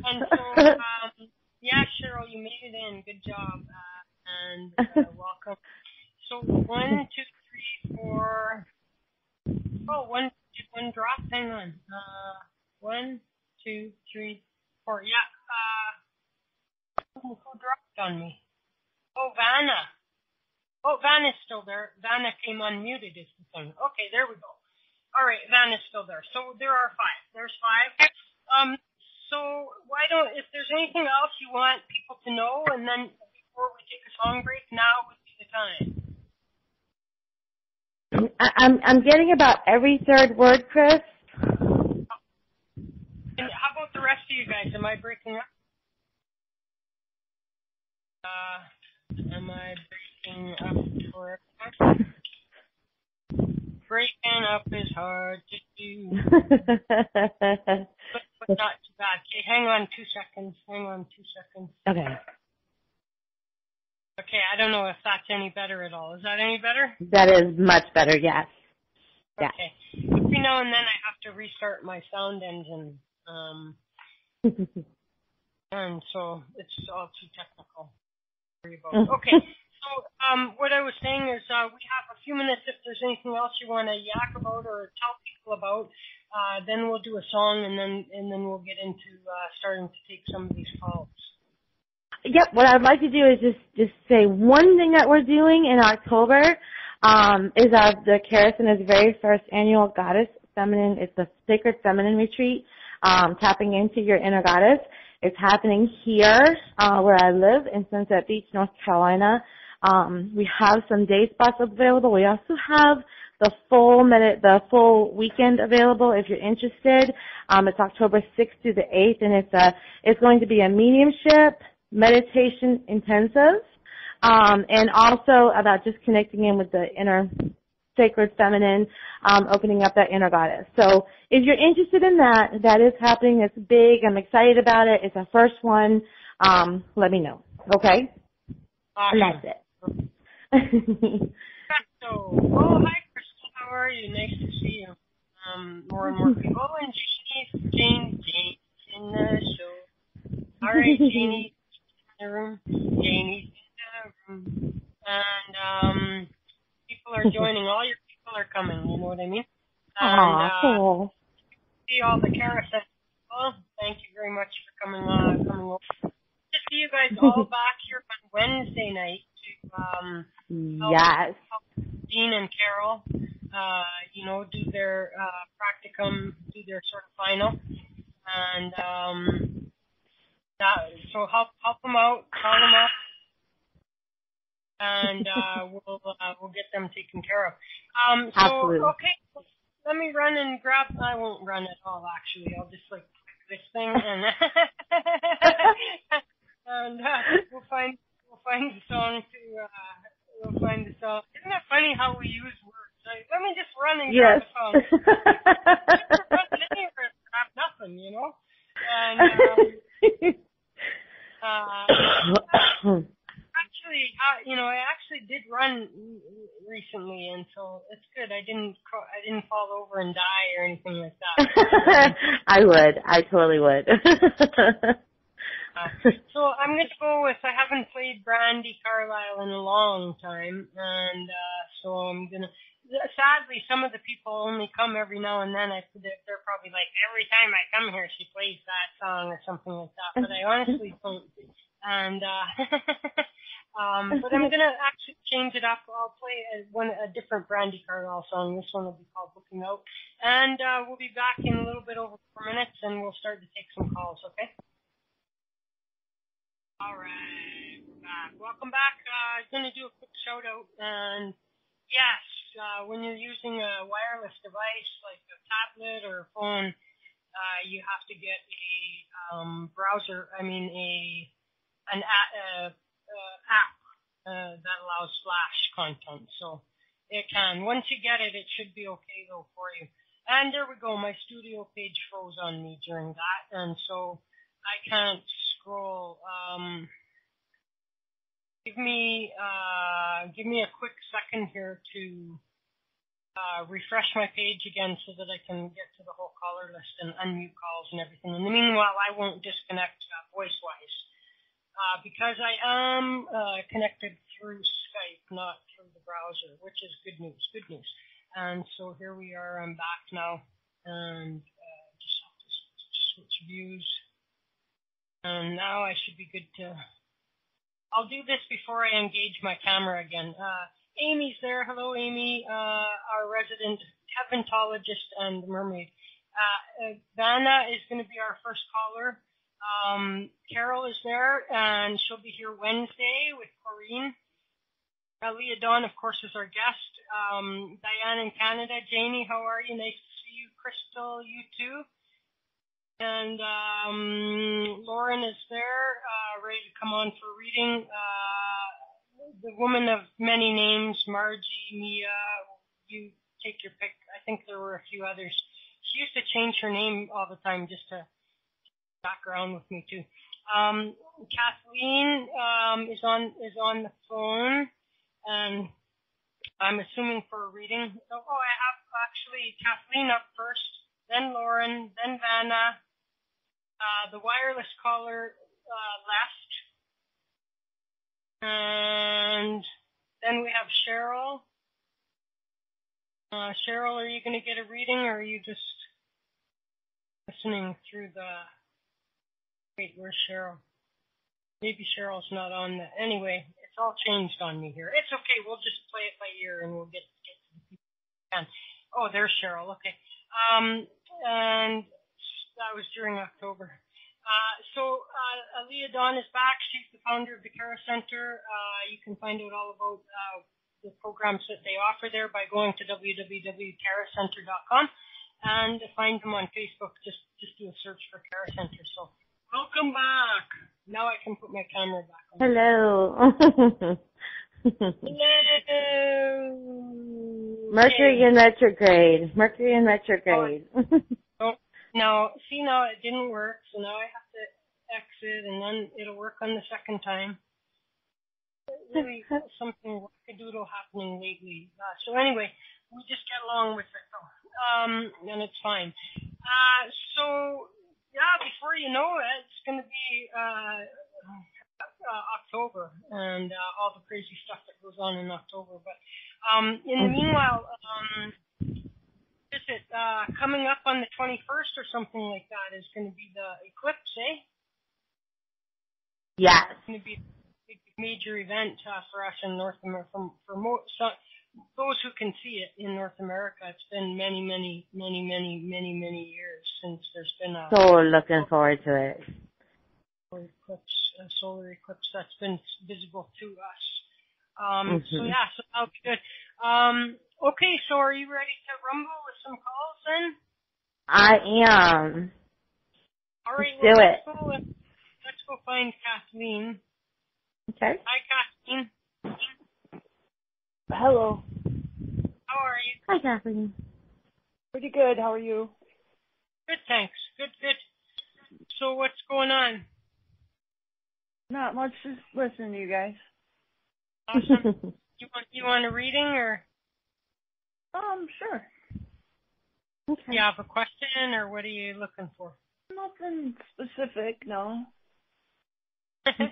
And so, yeah, Cheryl, you made it in. Good job, and welcome. So 1, 2, 3, 4. Oh, one drop. Hang on. 1, 2, 3, 4. Yeah. Who dropped on me? Oh, Vanna. Oh, Vanna's still there. Vanna came unmuted is the thing. Okay, there we go. All right, Vanna's still there. So there are 5. There's 5. So why don't, if there's anything else you want people to know, and then before we take a song break, now would be the time. I'm getting about every third word, Chris. And how about the rest of you guys? Am I breaking up? Am I breaking up for everyone? Breaking up is hard to do. but not too bad. Okay, hang on 2 seconds. Okay. Okay, I don't know if that's any better at all. Is that any better? That is much better, yes. Yeah. Okay. Every now and then I have to restart my sound engine. And so it's all too technical. Okay. So what I was saying is we have a few minutes if there's anything else you want to yak about or tell people about. Then we'll do a song and then we'll get into starting to take some of these calls. Yep, what I'd like to do is just say one thing that we're doing in October is the KERA Center's very first annual Goddess Feminine. It's a Sacred Feminine Retreat, tapping into your inner goddess. It's happening here where I live in Sunset Beach, North Carolina. We have some day spots available. We also have the full weekend available if you're interested. It's October 6th through the 8th, and it's going to be a mediumship meditation intensive, and also about just connecting in with the inner sacred feminine, opening up that inner goddess. So if you're interested in that, that is happening. It's big. I'm excited about it. It's our first one. Let me know. Okay? Awesome. And that's it. So, oh, hi, Crystal. How are you? Nice to see you. More and more people. Oh, and Janie's in the show. All right, Janie. The room. Janie's in the room. And people are joining. All your people are coming. You know what I mean? And cool. see all the KERA Center people. Thank you very much for coming over. To see you guys all back here on Wednesday night to yes. help Dean and Carol, do their practicum, do their sort of final, and so help them out, call them up, and we'll get them taken care of. Absolutely. Okay, let me run and grab. I won't run at all. Actually, I'll just click this thing and and we'll find the song we'll find the song. Isn't it funny how we use words? Like, let me just run and grab the song. Run anywhere, grab nothing, you know. And I actually did run recently, and so it's good. I didn't fall over and die or anything like that. I would. I totally would. So I'm going to go with, I haven't played Brandy Carlisle in a long time, and so I'm going to, sadly, some of the people only come every now and then. I predict they're probably like, every time I come here, she plays that song or something like that, but I honestly don't. And, but I'm going to actually change it up. I'll play a different Brandy Carlisle song. This one will be called Looking Out. And we'll be back in a little bit over 4 minutes, and we'll start to take some calls, okay? All right, we're back. Welcome back. I'm going to do a quick shout out. And yes, when you're using a wireless device like a tablet or a phone, you have to get a browser. I mean, a that allows flash content. So it can. Once you get it, it should be okay though for you. And there we go. My studio page froze on me during that, and so I can't scroll. Give me a quick second here to refresh my page again so that I can get to the whole caller list and unmute calls and everything. In the meanwhile, I won't disconnect voice-wise because I am connected through Skype, not through the browser, which is good news. Good news. And so here we are. I'm back now, and just have to switch views. And now I should be good to. I'll do this before I engage my camera again. Amy's there. Hello, Amy, our resident heaventologist and mermaid. Vanna is going to be our first caller. Carol is there, and she'll be here Wednesday with Corrine. Alea Dawn, of course, is our guest. Diane in Canada. Janie, how are you? Nice to see you. Crystal, you too. And Lauren is there, ready to come on for reading. The woman of many names, Margie, Mia, you take your pick. I think there were a few others. She used to change her name all the time just to back around with me too. Kathleen is on the phone, and I'm assuming for a reading. I have actually Kathleen up first, then Lauren, then Vanna. The wireless caller left. And then we have Cheryl. Cheryl, are you going to get a reading, or are you just listening through the... Wait, where's Cheryl? Maybe Cheryl's not on the... Anyway, it's all changed on me here. It's okay. We'll just play it by ear, and we'll get to the people we can. Oh, there's Cheryl. Okay. And that was during October. So Alea Dawn is back. She's the founder of the KERA Center. You can find out all about the programs that they offer there by going to www.keracenter.com and find them on Facebook. Just do a search for KERA Center. So welcome back. Now I can put my camera back on. Hello. Hello. Mercury in retrograde. No, see, now it didn't work, so now I have to exit, and then it'll work on the second time. Really, something wackadoodle happening lately. So anyway, we just get along with it, though, and it's fine. So, yeah, before you know it, it's going to be October, and all the crazy stuff that goes on in October. But in the meanwhile... is it coming up on the 21st or something like that is going to be the eclipse, eh? Yes. It's going to be a big major event for us in North America. For those who can see it in North America, it's been many years since there's been a... So looking forward to it. Solar eclipse that's been visible to us. So yeah, so that'll be good. Okay, so are you ready to rumble with some calls then? I am. All right, let's do it. Let's go find Kathleen. Okay. Hi, Kathleen. Hello. How are you? Hi, Kathleen. Pretty good. How are you? Good, thanks. Good. So what's going on? Not much. Just listening to you guys. Awesome. You want a reading or? Sure. Okay. Do you have a question or what are you looking for? Nothing specific, no. Okay. I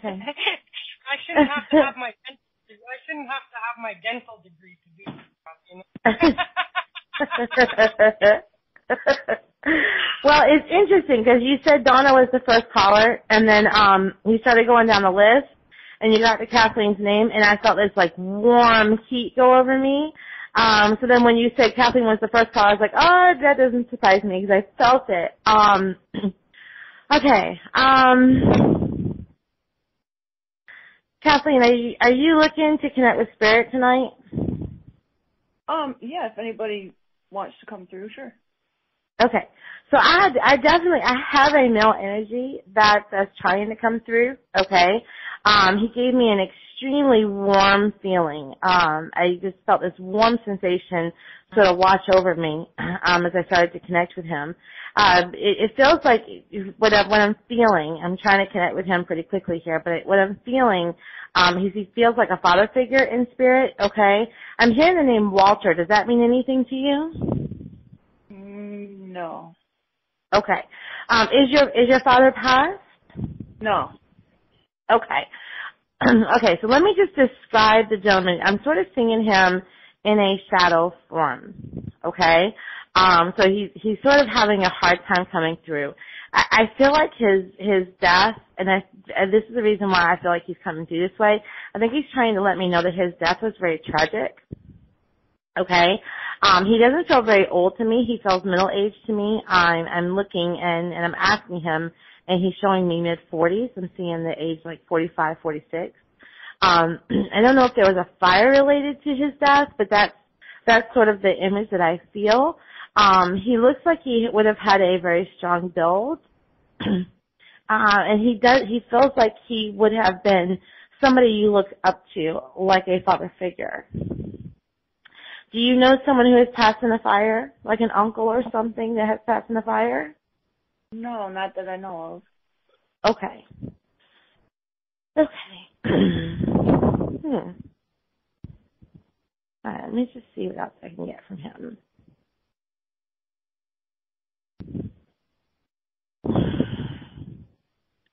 shouldn't have to have my dental degree to do this stuff, you know. Well, it's interesting because you said Donna was the first caller, and then you started going down the list, and you got to Kathleen's name, and I felt this like warm heat go over me. So then when you said Kathleen was the first caller, I was like, oh, that doesn't surprise me because I felt it. Okay. Kathleen, are you looking to connect with Spirit tonight? Yeah, if anybody wants to come through, sure. Okay. So I have a male energy that's trying to come through. Okay. He gave me an extremely warm feeling. I just felt this warm sensation sort of wash over me as I started to connect with him. It feels like what I'm feeling, I'm trying to connect with him pretty quickly here, but what I'm feeling, he feels like a father figure in spirit, okay? I'm hearing the name Walter. Does that mean anything to you? No. Okay. Is your father passed? No. Okay. Okay, so let me just describe the gentleman. I'm sort of seeing him in a shadow form, okay? So he's sort of having a hard time coming through. I feel like his death, and this is the reason why I feel like he's coming through this way. I think he's trying to let me know that his death was very tragic, okay? He doesn't feel very old to me. He feels middle-aged to me. I'm looking, and I'm asking him, and he's showing me mid-40s. I'm seeing the age like 45, 46. I don't know if there was a fire related to his death, but that's sort of the image that I feel. He looks like he would have had a very strong build. And he feels like he would have been somebody you look up to, like a father figure. Do you know someone who has passed in a fire, like an uncle or something that has passed in a fire? No, not that I know of. Okay. All right, let me just see what else I can get from him.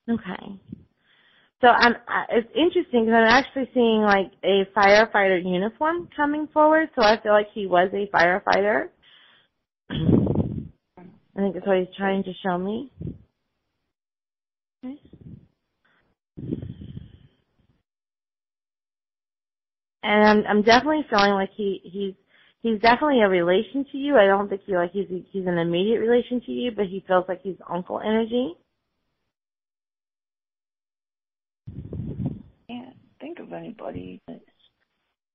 Okay. So it's interesting because I'm actually seeing like a firefighter uniform coming forward, so I feel like he was a firefighter. I think that's what he's trying to show me. Okay. And I'm definitely feeling like he's definitely a relation to you. I don't think he's an immediate relation to you, but he feels like he's uncle energy. Can't think of anybody.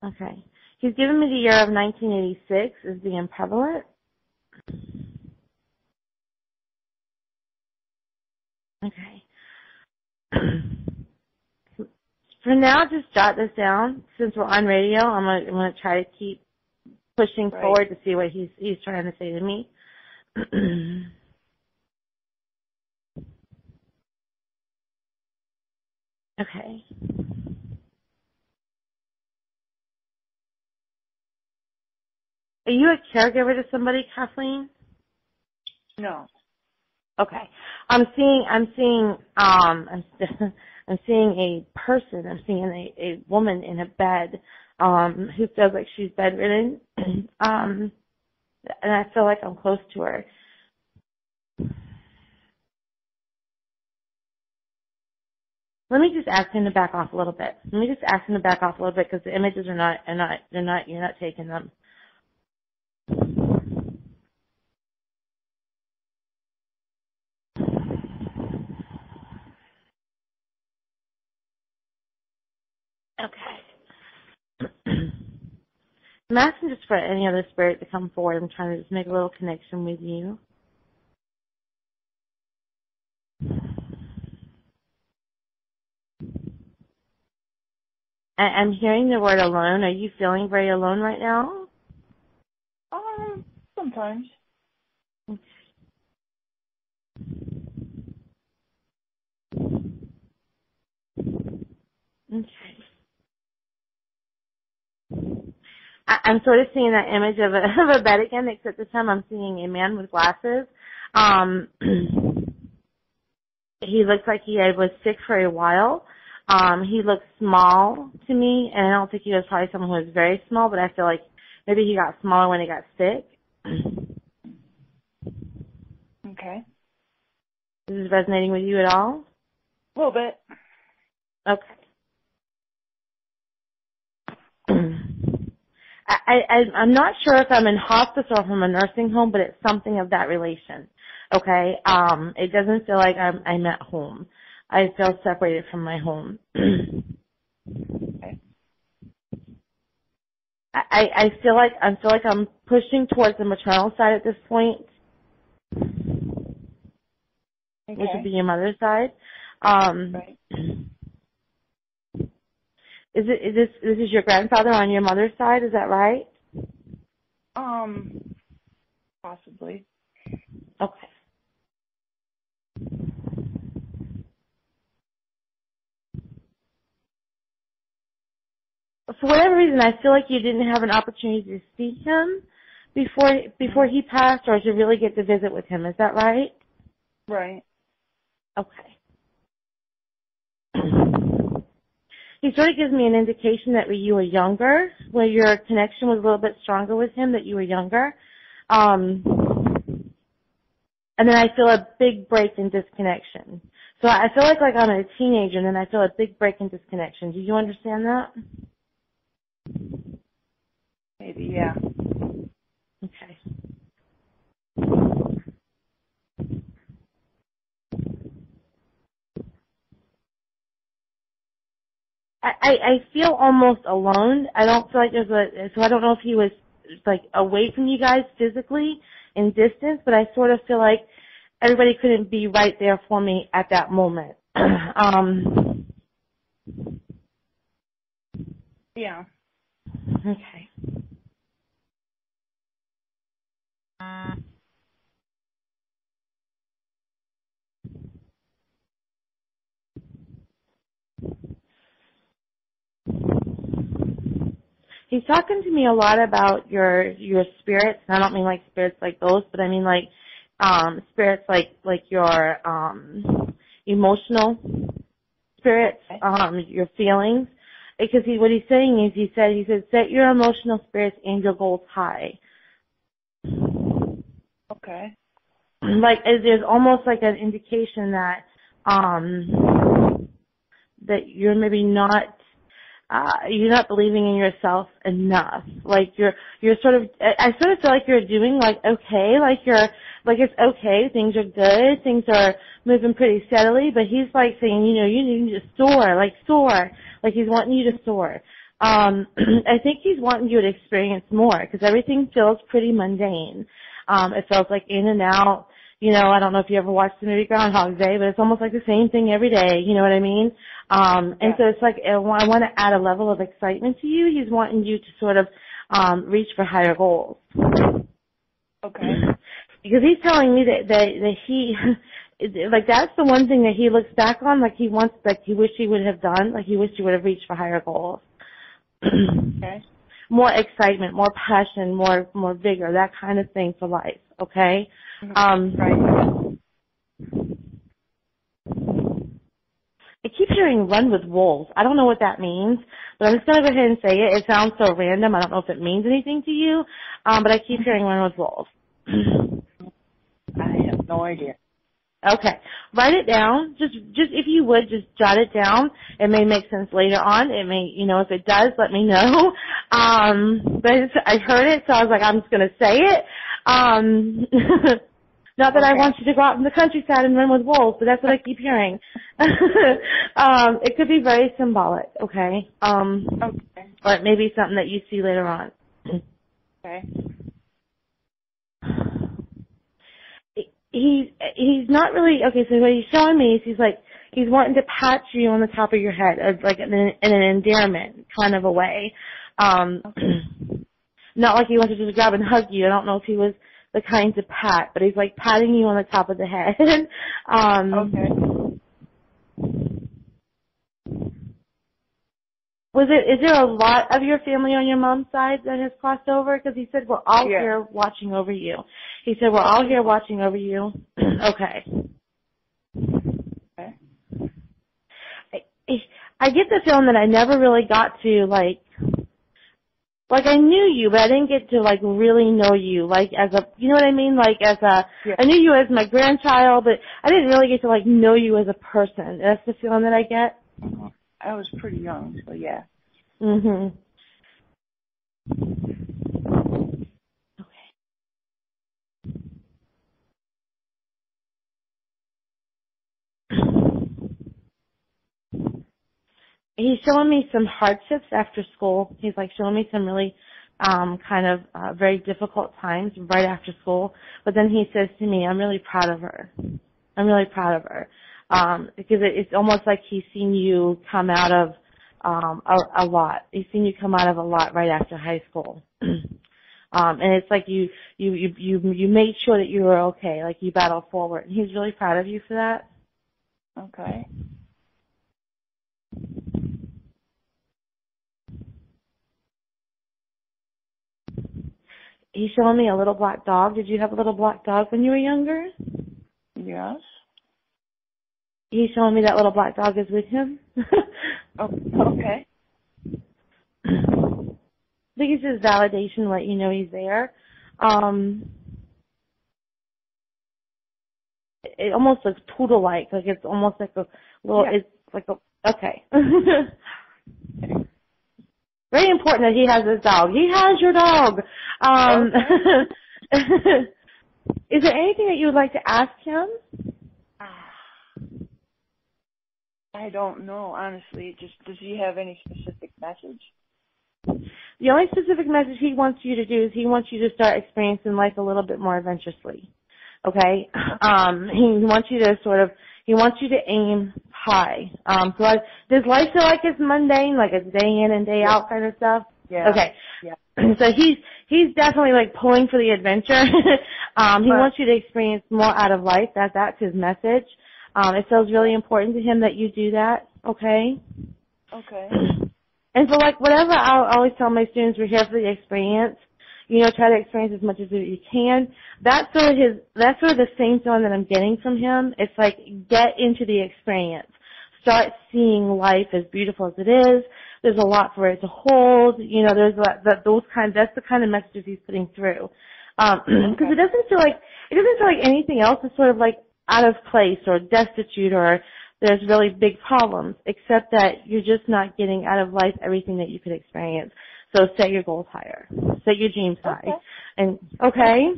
Okay. He's given me the year of 1986 as being prevalent. Okay. For now, just jot this down. Since we're on radio, I'm gonna try to keep pushing forward to see what he's trying to say to me. Okay. Are you a caregiver to somebody, Kathleen? No. Okay. I'm seeing a person. I'm seeing a woman in a bed, who feels like she's bedridden. And I feel like I'm close to her. Let me just ask him to back off a little bit. Because the images you're not taking them. Okay. I'm asking just for any other spirit to come forward. I'm trying to just make a little connection with you. I'm hearing the word alone. Are you feeling very alone right now? Sometimes. Okay. Okay. I'm sort of seeing that image of a bed again, except this time I'm seeing a man with glasses. He looks like he was sick for a while. He looks small to me, and I don't think he was probably someone who was very small, but I feel like maybe he got smaller when he got sick. Okay. Is this resonating with you at all? A little bit. Okay. I'm not sure if I'm in hospice or if I'm a nursing home, but it's something of that relation. Okay? It doesn't feel like I'm at home. I feel separated from my home. Okay. I feel like I'm pushing towards the maternal side at this point. Okay. Which would be your mother's side. Right. This is your grandfather on your mother's side? Is that right? Possibly. Okay. For whatever reason, I feel like you didn't have an opportunity to see him before he passed, or to really get to visit with him. Is that right? Right. Okay. He sort of gives me an indication that when you were younger, where your connection was a little bit stronger with him, that you were younger. And then I feel a big break in disconnection. So I feel like I'm a teenager, and then I feel a big break in disconnection. Do you understand that? Maybe, yeah. Okay. I feel almost alone. I don't feel like so I don't know if he was like away from you guys physically in distance, but I sort of feel like everybody couldn't be right there for me at that moment. Yeah. Okay. He's talking to me a lot about your spirits, and I don't mean like spirits like ghosts, but I mean like spirits like your emotional spirits, your feelings. Because what he's saying is he said set your emotional spirits and your goals high. Okay. Like there's almost like an indication that that you're maybe not you're not believing in yourself enough. Like you're sort of, I sort of feel like you're doing like okay, like it's okay, things are good, things are moving pretty steadily, but he's like saying, you need to soar, like he's wanting you to soar. I think he's wanting you to experience more, because everything feels pretty mundane. It feels like in and out. I don't know if you ever watched the movie Groundhog Day, but it's almost like the same thing every day. You know what I mean? And so it's like I want to add a level of excitement to you. He's wanting you to sort of reach for higher goals. Okay. Because he's telling me that he, like that's the one thing that he looks back on, like he wished he would have done, like he wished he would have reached for higher goals. Okay. More excitement, more passion, more vigor, that kind of thing for life. Okay. Right. I keep hearing run with wolves. I don't know what that means, but I'm just going to go ahead and say it. It sounds so random. I don't know if it means anything to you, but I keep hearing run with wolves. I have no idea. Okay. Write it down. Just if you would, just jot it down. It may make sense later on. It may, if it does, let me know. But I heard it, so I was like, I'm just going to say it. Not that I want you to go out in the countryside and run with wolves, but that's what I keep hearing. It could be very symbolic, okay? Okay. Or it may be something that you see later on. Okay. He's not really, okay, so what he's showing me is he's wanting to pat you on the top of your head, as like in an endearment kind of a way. Not like he wants to just grab and hug you. I don't know if he was the kind to pat, but he's like patting you on the top of the head. Okay. Is there a lot of your family on your mom's side that has crossed over? Because he said we're all here watching over you. He said we're all here watching over you. Okay. Okay. I get the feeling that I never really got to like I knew you, but I didn't get to like really know you, like as a, you know what I mean? Like as a, I knew you as my grandchild, but I didn't really get to like know you as a person. That's the feeling that I get. I was pretty young, so yeah. Mhm. Okay. He's showing me some hardships after school. He's like showing me some really kind of very difficult times right after school. But then he says to me, I'm really proud of her. I'm really proud of her. Because it's almost like he's seen you come out of a lot. He's seen you come out of a lot right after high school. And it's like you made sure that you were okay, like you battled forward. And he's really proud of you for that. Okay. He's showing me a little black dog. Did you have a little black dog when you were younger? Yes. He's showing me that little black dog is with him. Oh, okay. I think it's just validation, let you know he's there. It almost looks poodle-like, like it's almost like a little, Yeah. it's like a, okay. Very important that he has this dog. He has your dog. Okay. Is there anything that you would like to ask him? I don't know, honestly. Just, does he have any specific message? The only specific message he wants you to do is he wants you to start experiencing life a little bit more adventurously. Okay? He wants you to he wants you to aim high. So does life feel like it's mundane, like it's day in and day out kind of stuff? Yeah. Okay. Yeah. So he's definitely like pulling for the adventure. He wants you to experience more out of life. That's his message. It feels really important to him that you do that. Okay? Okay. And so like whatever I always tell my students, we're here for the experience. Try to experience as much as you can. That's sort of the same feeling that I'm getting from him. It's like, get into the experience. Start seeing life as beautiful as it is. There's a lot for it to hold. There's that's the kind of messages he's putting through. Because it doesn't feel like anything else is sort of like out of place or destitute or there's really big problems, except that you're just not getting out of life everything that you could experience. So set your goals higher. Set your dreams high. Okay. And okay?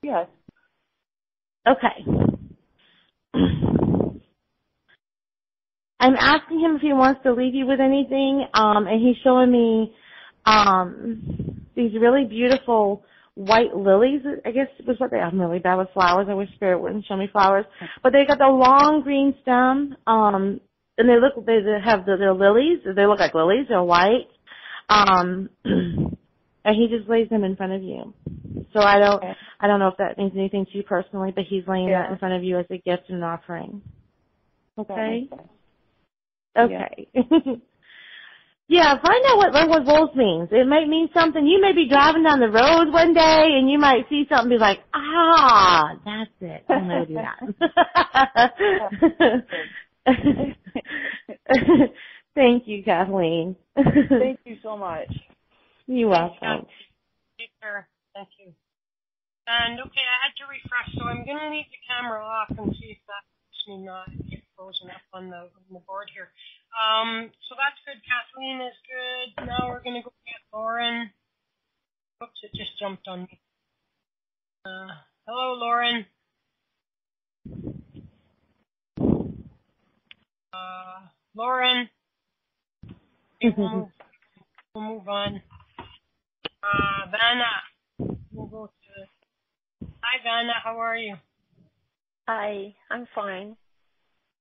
Yes. Okay. I'm asking him if he wants to leave you with anything, and he's showing me these really beautiful white lilies, I guess was what I'm really bad with flowers. I wish Spirit wouldn't show me flowers. But they got the long green stem, and they're lilies. They look like lilies. They're white. And he just lays them in front of you. So I don't know if that means anything to you personally, but he's laying that in front of you as a gift and an offering. Okay? Okay. Yeah, find out what language roles means. It might mean something. You may be driving down the road one day and you might see something and be like, that's it. I'm going to do that. Thank you, Kathleen. Thank you so much. You're welcome. Take care. Thank you. And okay, I had to refresh, so I'm going to leave the camera off and see if that helps me not get frozen up on the board here. So that's good. Kathleen is good. Now we're going to go get Lauren. Oops, it just jumped on me. Hello, Lauren. Lauren. We'll move on. Vanna. We'll go to... Hi, Vanna. How are you? Hi. I'm fine.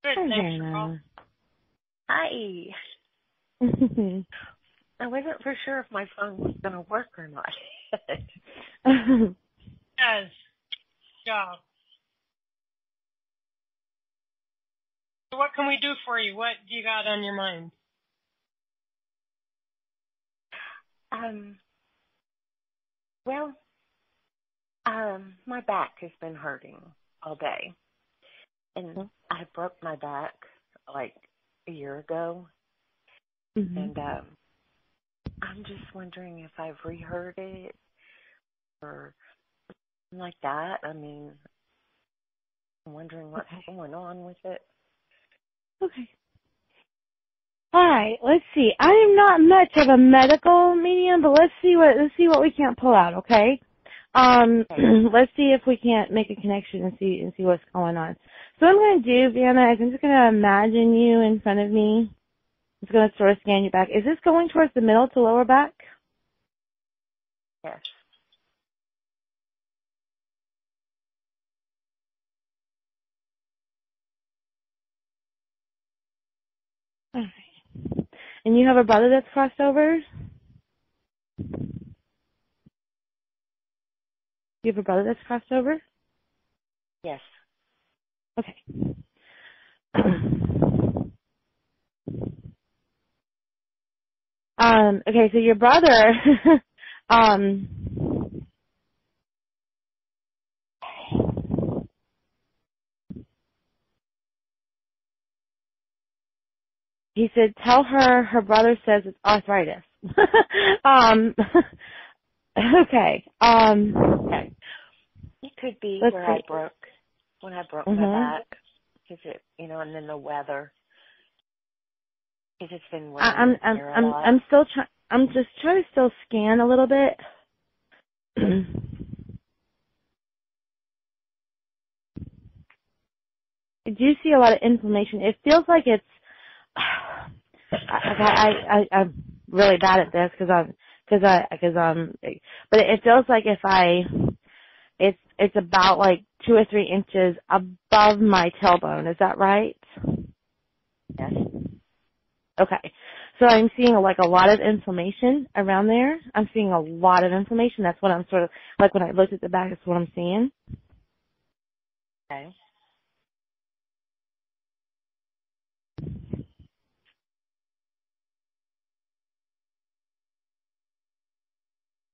Good. Hi, Thanks for Vanna. calling. Hi. I wasn't for sure if my phone was going to work or not. Yes. Job. So what can we do for you? What do you got on your mind? My back has been hurting all day. And I broke my back like a year ago. Mm-hmm. And I'm just wondering if I've rehurt it or something like that. I mean, I'm wondering what's going on with it. Okay. All right, let's see. I am not much of a medical medium, but let's see what we can't pull out, okay? Let's see if we can't make a connection and see what's going on. So what I'm going to do, Vanna, is I'm just going to imagine you in front of me. I'm just going to sort of scan your back. Is this going towards the middle to lower back? Yes. All right. And you have a brother that's crossed over? You have a brother that's crossed over? Yes. Okay. Okay, so your brother, he said, tell her brother says it's arthritis. Okay. Okay. It could be Let's where see. when I broke Mhm. my back. Is it, and then the weather. It's just been raining here a lot. I'm just trying to still scan a little bit. I do see a lot of inflammation. It feels like it's. I'm really bad at this but it feels like it's about like 2 or 3 inches above my tailbone. Is that right? Yes. Okay. So I'm seeing a lot of inflammation around there. I'm seeing a lot of inflammation. That's what I'm sort of, like when I looked at the back, that's what I'm seeing. Okay.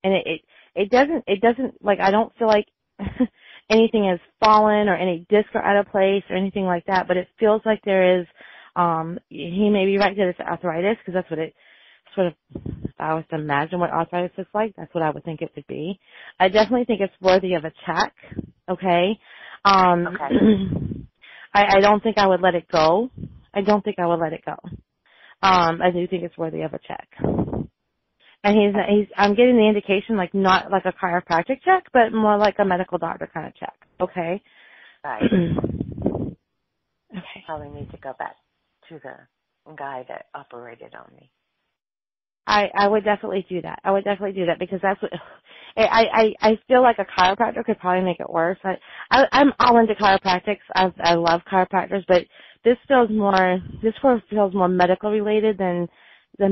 And it doesn't, like, I don't feel like anything has fallen or any discs are out of place or anything like that, but it feels like there is, he may be right that it's arthritis, because that's what it sort of, if I was to imagine what arthritis looks like, that's what I would think it would be. I definitely think it's worthy of a check, okay? Okay. I don't think I would let it go. I don't think I would let it go. I do think it's worthy of a check. And I'm getting the indication, like, not like a chiropractic check, but more like a medical doctor kind of check, okay? Right. Okay. Probably need to go back to the guy that operated on me. I would definitely do that. I would definitely do that, because that's what I feel like a chiropractor could probably make it worse. I'm all into chiropractics. I love chiropractors, but this feels more medical related than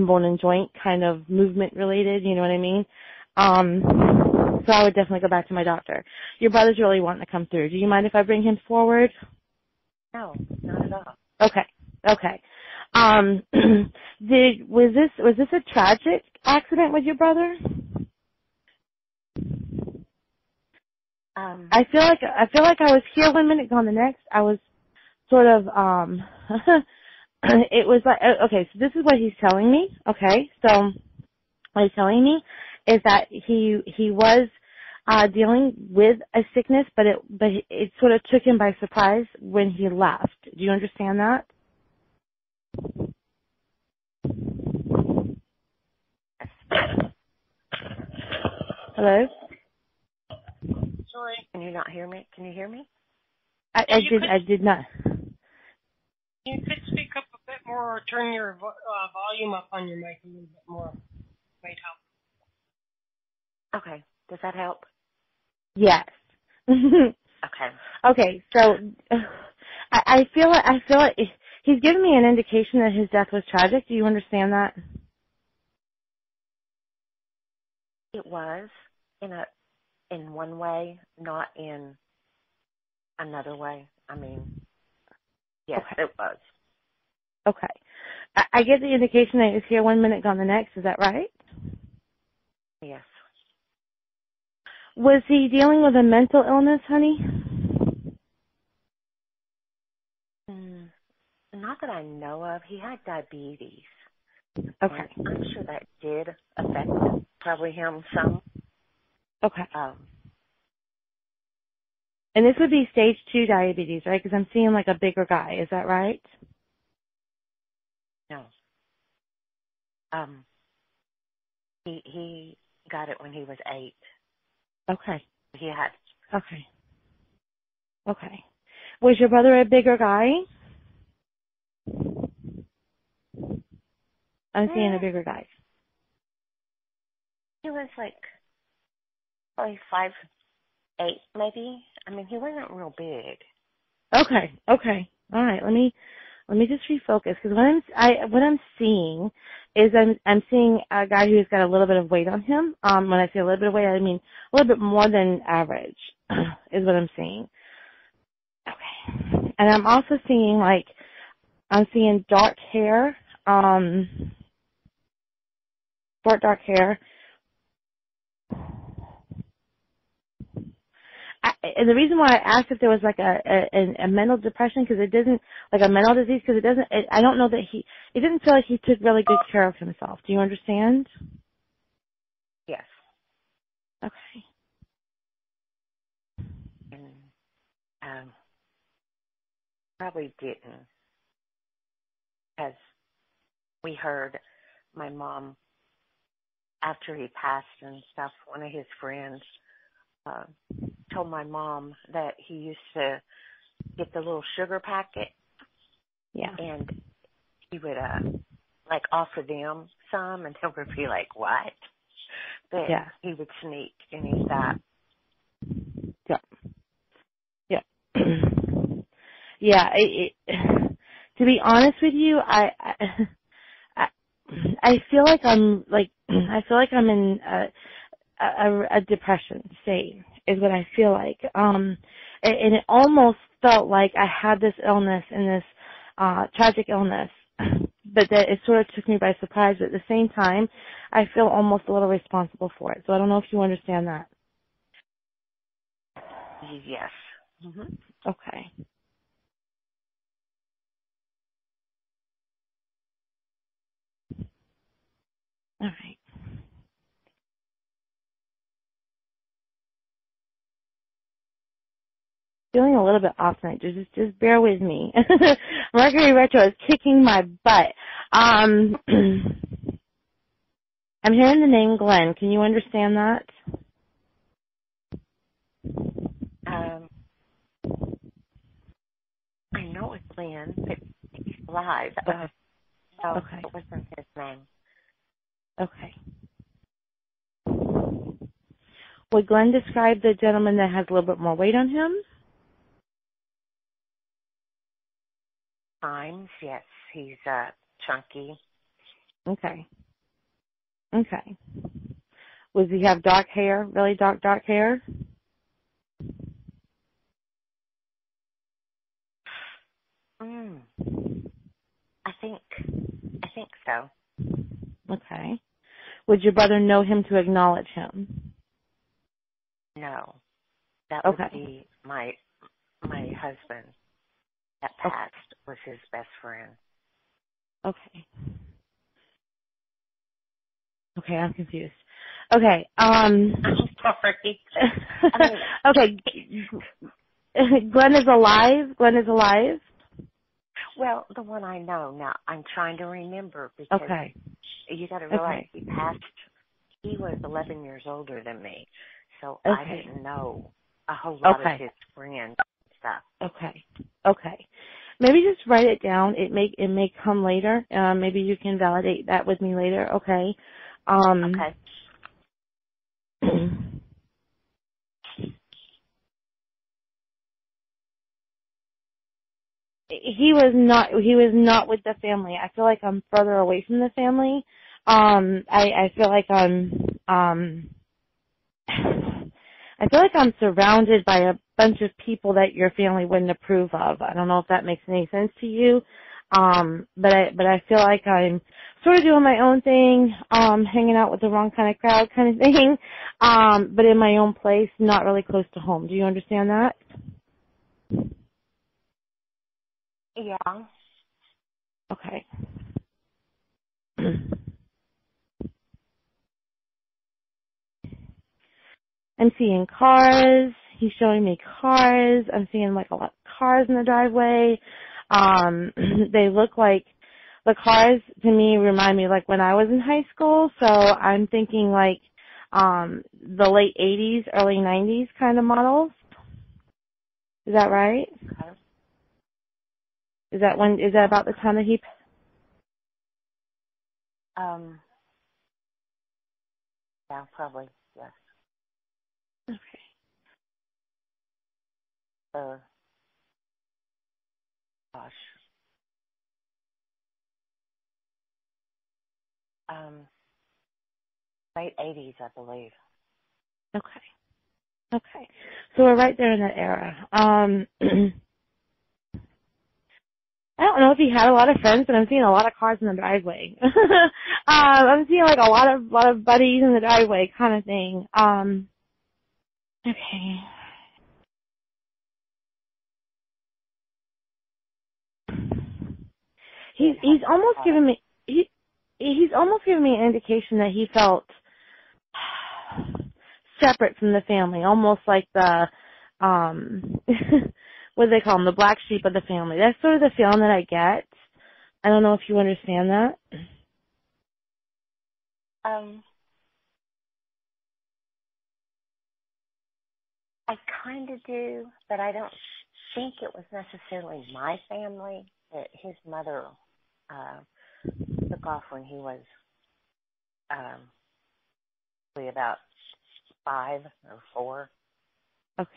bone and joint kind of movement related. You know what I mean? So I would definitely go back to my doctor. Your brother's really wanting to come through. Do you mind if I bring him forward? No, not at all. Okay. Was this a tragic accident with your brother? I feel like I was here one minute, gone the next. I was sort of it was like, okay, so this is what he's telling me. Okay, so what he's telling me is that he was dealing with a sickness, but it sort of took him by surprise when he left. Do you understand that? Hello? Sorry. Can you not hear me? Can you hear me? I did not. You could speak up a bit more or turn your volume up on your mic a little bit more. Might help. Okay. Does that help? Yes. Okay. Okay, so I feel like he's given me an indication that his death was tragic. Do you understand that? It was in one way, not in another way. I mean, yes, okay. It was. Okay. I get the indication that he was here one minute, gone the next. Is that right? Yes. Was he dealing with a mental illness, honey? Not that I know of. He had diabetes. Okay. And I'm sure that did affect probably him some. Okay. And this would be stage 2 diabetes, right? Because I'm seeing like a bigger guy. Is that right? No. He got it when he was 8. Okay. He had. Okay. Okay. Was your brother a bigger guy? I'm seeing a bigger guy. He was like probably 5'8", maybe. I mean, he wasn't real big. Okay. All right. Let me just refocus, because what I'm seeing I'm seeing a guy who's got a little bit of weight on him. When I say a little bit of weight, I mean a little bit more than average is what I'm seeing. Okay. And I'm also seeing dark hair, short dark hair. And the reason why I asked if there was like a mental depression, because it doesn't, like a mental disease, because I don't know that it didn't feel like he took really good care of himself. Do you understand? Yes. Okay. And probably didn't, because we heard my mom, after he passed and stuff, one of his friends told my mom that he used to get the little sugar packet. Yeah. And he would offer them some, and they would be like, "What?" But yeah. he would sneak, and he stopped. Yeah. Yeah. To be honest with you, I feel like I'm in a depression state is what I feel like. And it almost felt like I had this illness and this tragic illness, but that it sort of took me by surprise. But at the same time, I feel almost a little responsible for it. So I don't know if you understand that. Yes. Mm-hmm. Okay. All right. Feeling a little bit off tonight. Just bear with me. Mercury retro is kicking my butt. I'm hearing the name Glenn. Can you understand that? I know it's Glenn, but he's alive. Okay. So Okay. it wasn't his name. Okay. Would Glenn describe the gentleman that has a little bit more weight on him? Times, yes. He's chunky. Okay. Okay. Does he have dark hair? Really dark hair? I think so. Okay. Would your brother know him to acknowledge him? No. That Okay. would be my husband that passed was his best friend. Okay. Okay, I'm confused. Okay. I'm sorry. Okay. Glenn is alive? Glenn is alive? Well, the one I know now, I'm trying to remember because you got to realize he passed. He was 11 years older than me, so I didn't know a whole lot of his friends and stuff. Okay. Maybe just write it down. It may come later. Maybe you can validate that with me later. Okay. Okay. He was not with the family. I feel like I'm further away from the family. I feel like I'm surrounded by a bunch of people that your family wouldn't approve of. I don't know if that makes any sense to you. But I feel like I'm sort of doing my own thing, hanging out with the wrong kind of crowd kind of thing, but in my own place, not really close to home. Do you understand that? Yeah. Okay. I'm seeing cars. He's showing me cars. I'm seeing like a lot of cars in the driveway. They look like the cars to me remind me like when I was in high school. So I'm thinking like the late 80s, early 90s kind of models. Is that right? Okay. Is that about the time that he? Yeah, probably, yes. Okay. Gosh. late 80s, I believe. Okay. So we're right there in that era. I don't know if he had a lot of friends, but I'm seeing a lot of cars in the driveway. I'm seeing like a lot of buddies in the driveway kind of thing. Okay. He's almost giving me he's almost giving me an indication that he felt separate from the family, almost like the what do they call him, the black sheep of the family. That's sort of the feeling that I get. I don't know if you understand that. I kind of do, but I don't think it was necessarily my family. That his mother took off when he was probably about 5 or 4. Okay.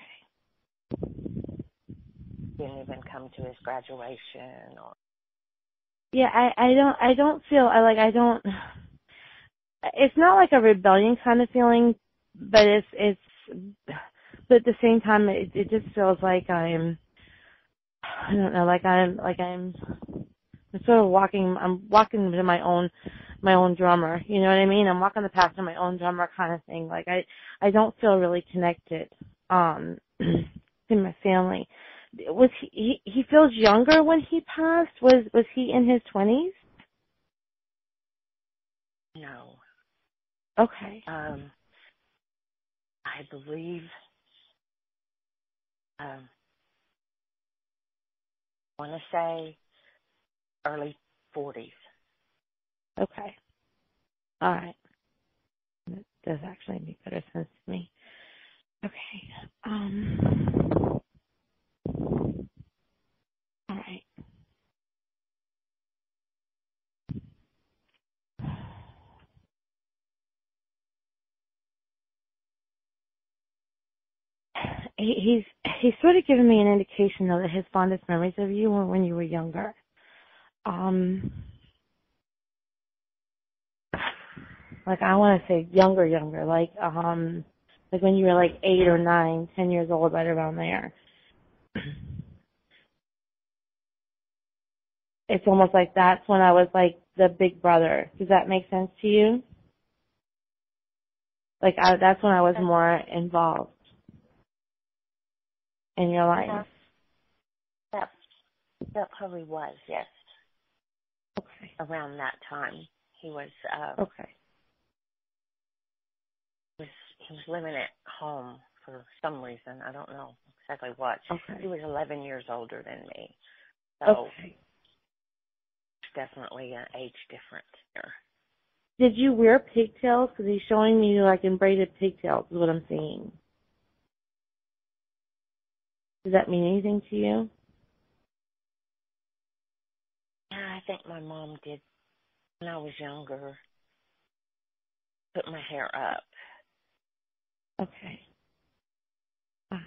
Didn't even come to his graduation or. Yeah, I don't feel it's not like a rebellion kind of feeling, but but at the same time it just feels like I'm sort of walking to my own drummer, you know what I mean? I'm walking the path to my own drummer kind of thing. Like I don't feel really connected to my family. Was he feels younger when he passed? Was he in his 20s? No. Okay. I believe I want to say early 40s. Okay. All right. That does actually make better sense to me. Okay. All right. He's sort of given me an indication, though, that his fondest memories of you were when you were younger. Like I want to say younger, like when you were like 8 or 9, 10 years old, right around there. It's almost like that's when I was like the big brother. Does that make sense to you? Like that's when I was more involved in your life. That probably was, yes. Okay. Around that time, he was. Okay. He was living at home for some reason. I don't know exactly what. Okay. He was 11 years older than me, so okay. Definitely an age difference there. Did you wear pigtails? Because he's showing me like in braided pigtails is what I'm seeing. Does that mean anything to you? Yeah, I think my mom did when I was younger. Put my hair up. Okay. All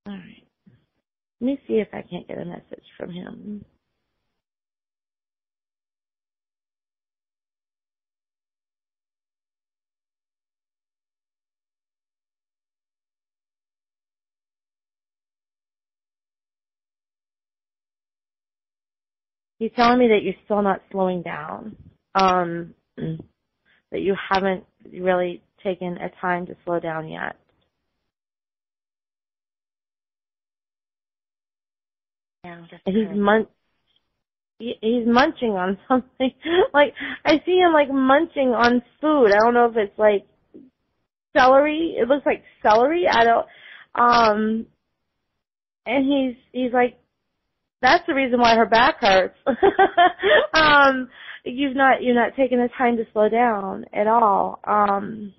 right. Let me see if I can't get a message from him. He's telling me that you're still not slowing down. That you haven't really taken a time to slow down yet. Yeah, and he's munching on something. Like I see him like munching on food. I don't know if it's like celery. It looks like celery. I don't. And he's like, that's the reason why her back hurts. You're not taking the time to slow down at all. And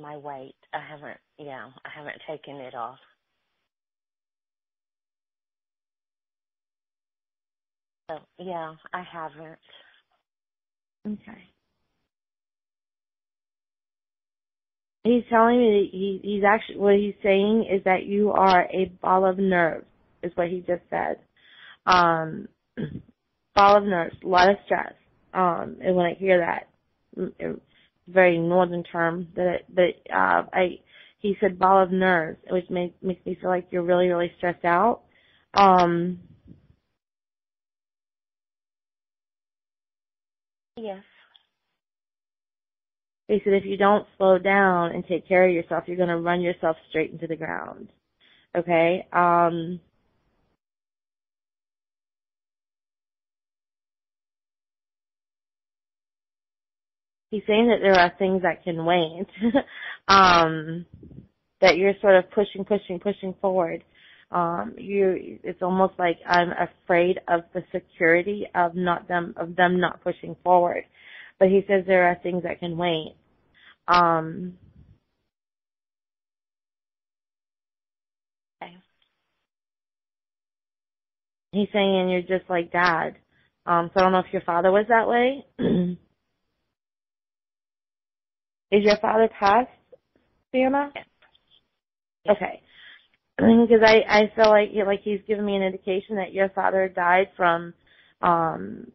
my weight, I haven't taken it off. So yeah, I haven't. Okay. He's telling me that he's actually, what he's saying is that you are a ball of nerves, is what he just said. ball of nerves, a lot of stress. And when I hear that, it's a very northern term, he said ball of nerves, which makes me feel like you're really, really stressed out. Yes. He said if you don't slow down and take care of yourself, you're going to run yourself straight into the ground. Okay? He's saying that there are things that can wait, that you're sort of pushing forward. It's almost like I'm afraid of the security of them not pushing forward. But he says there are things that can wait. Okay. He's saying you're just like Dad. So I don't know if your father was that way. Is your father passed, Fiona? Yes. Okay. Because I feel like he's giving me an indication that your father died from,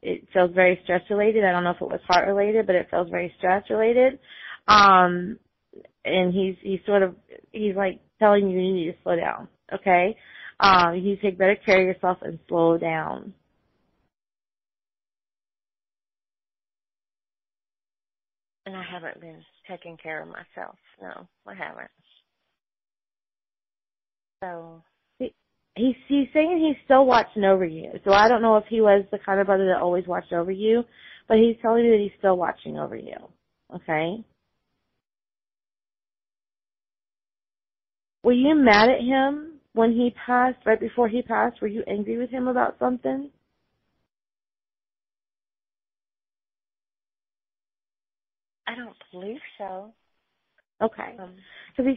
it feels very stress related. I don't know if it was heart related, but it feels very stress related. And he's like telling you need to slow down. Okay? You need to take better care of yourself and slow down. And I haven't been taking care of myself. No, I haven't. So he's saying he's still watching over you. So I don't know if he was the kind of brother that always watched over you, but he's telling me that he's still watching over you. Okay? Were you mad at him when he passed, right before he passed? Were you angry with him about something? I don't believe so. Okay. Because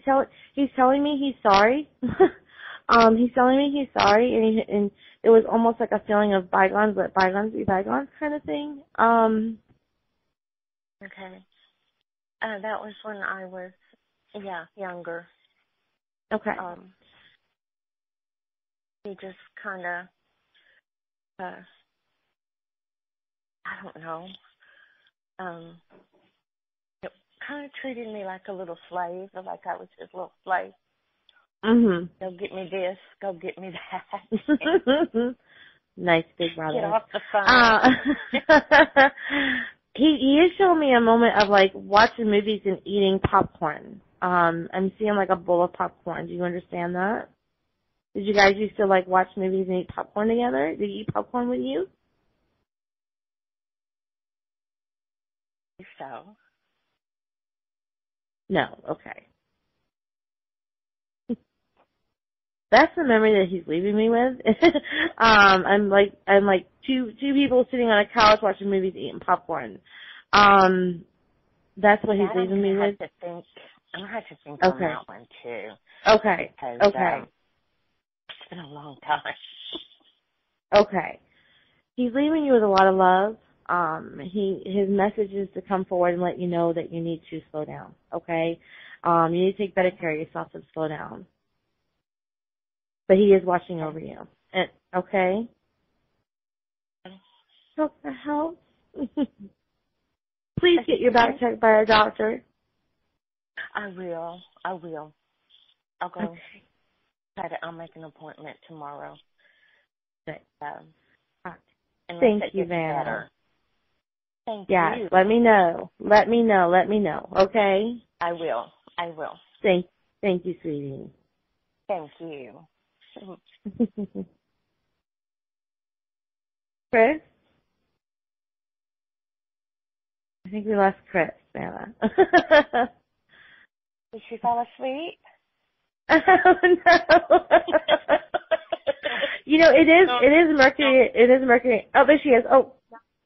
he's telling me he's sorry. He's telling me he's sorry, and it was almost like a feeling of bygones, let bygones be bygones kind of thing. Okay. That was when I was, younger. Okay. He just kind of, I don't know, it kind of treated me like a little slave, or like I was his little slave. Mhm. Go get me this, go get me that. Nice big brother. Get off the phone. He is showing me a moment of like watching movies and eating popcorn. I'm seeing like a bowl of popcorn. Do you understand that? Did you guys used to like watch movies and eat popcorn together? Did he eat popcorn with you? So. No. Okay. That's the memory that he's leaving me with. I'm like two people sitting on a couch watching movies eating popcorn. That's what he's leaving me with. I'm gonna have to think on that one too. Okay. Because, okay. It's been a long time. Okay. He's leaving you with a lot of love. His message is to come forward and let you know that you need to slow down. Okay. You need to take better care of yourself and slow down. But he is watching over you. And, okay? Hope that helps. Please get your back checked by a doctor. I will. I'll go. Okay. I'll make an appointment tomorrow. Okay. Thank you, Vanna. Thank you. you. Let me know. Okay? I will. Thank you, sweetie. Thank you. Chris? I think we lost Chris, Vanna. Did she fall asleep? Oh, no. You know, it is Mercury. It is Mercury. Oh, there she is. Oh.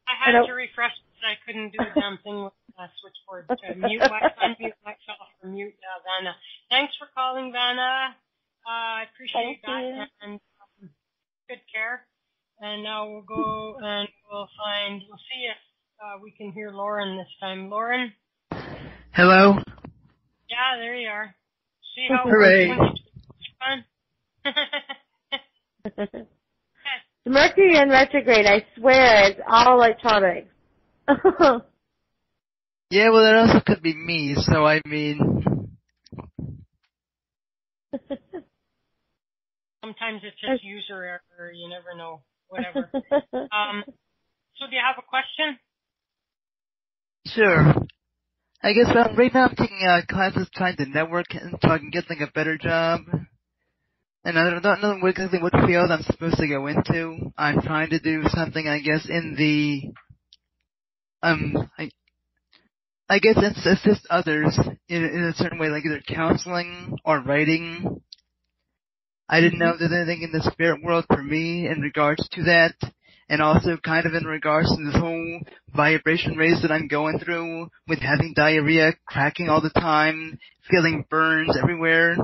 I had to refresh because I couldn't do the damn thing with the switchboard to unmute myself or mute Vanna. Thanks for calling, Vanna. I appreciate that and good care. And now we'll go and we'll see if we can hear Lauren this time. Lauren? Hello? Yeah, there you are. See how Hooray. fun? Mercury in retrograde, I swear, it's all electronics. Yeah, well, that also could be me, so I mean... Sometimes it's just user error. You never know. Whatever. So do you have a question? Sure. I guess right now I'm taking classes trying to network and so I can get like a better job. And I don't know exactly what field I'm supposed to go into. I'm trying to do something, I guess, in the I guess it's assist others in a certain way, like either counseling or writing. I didn't know if there's anything in the spirit world for me in regards to that, and also kind of in regards to this whole vibration raise that I'm going through with having diarrhea, cracking all the time, feeling burns everywhere.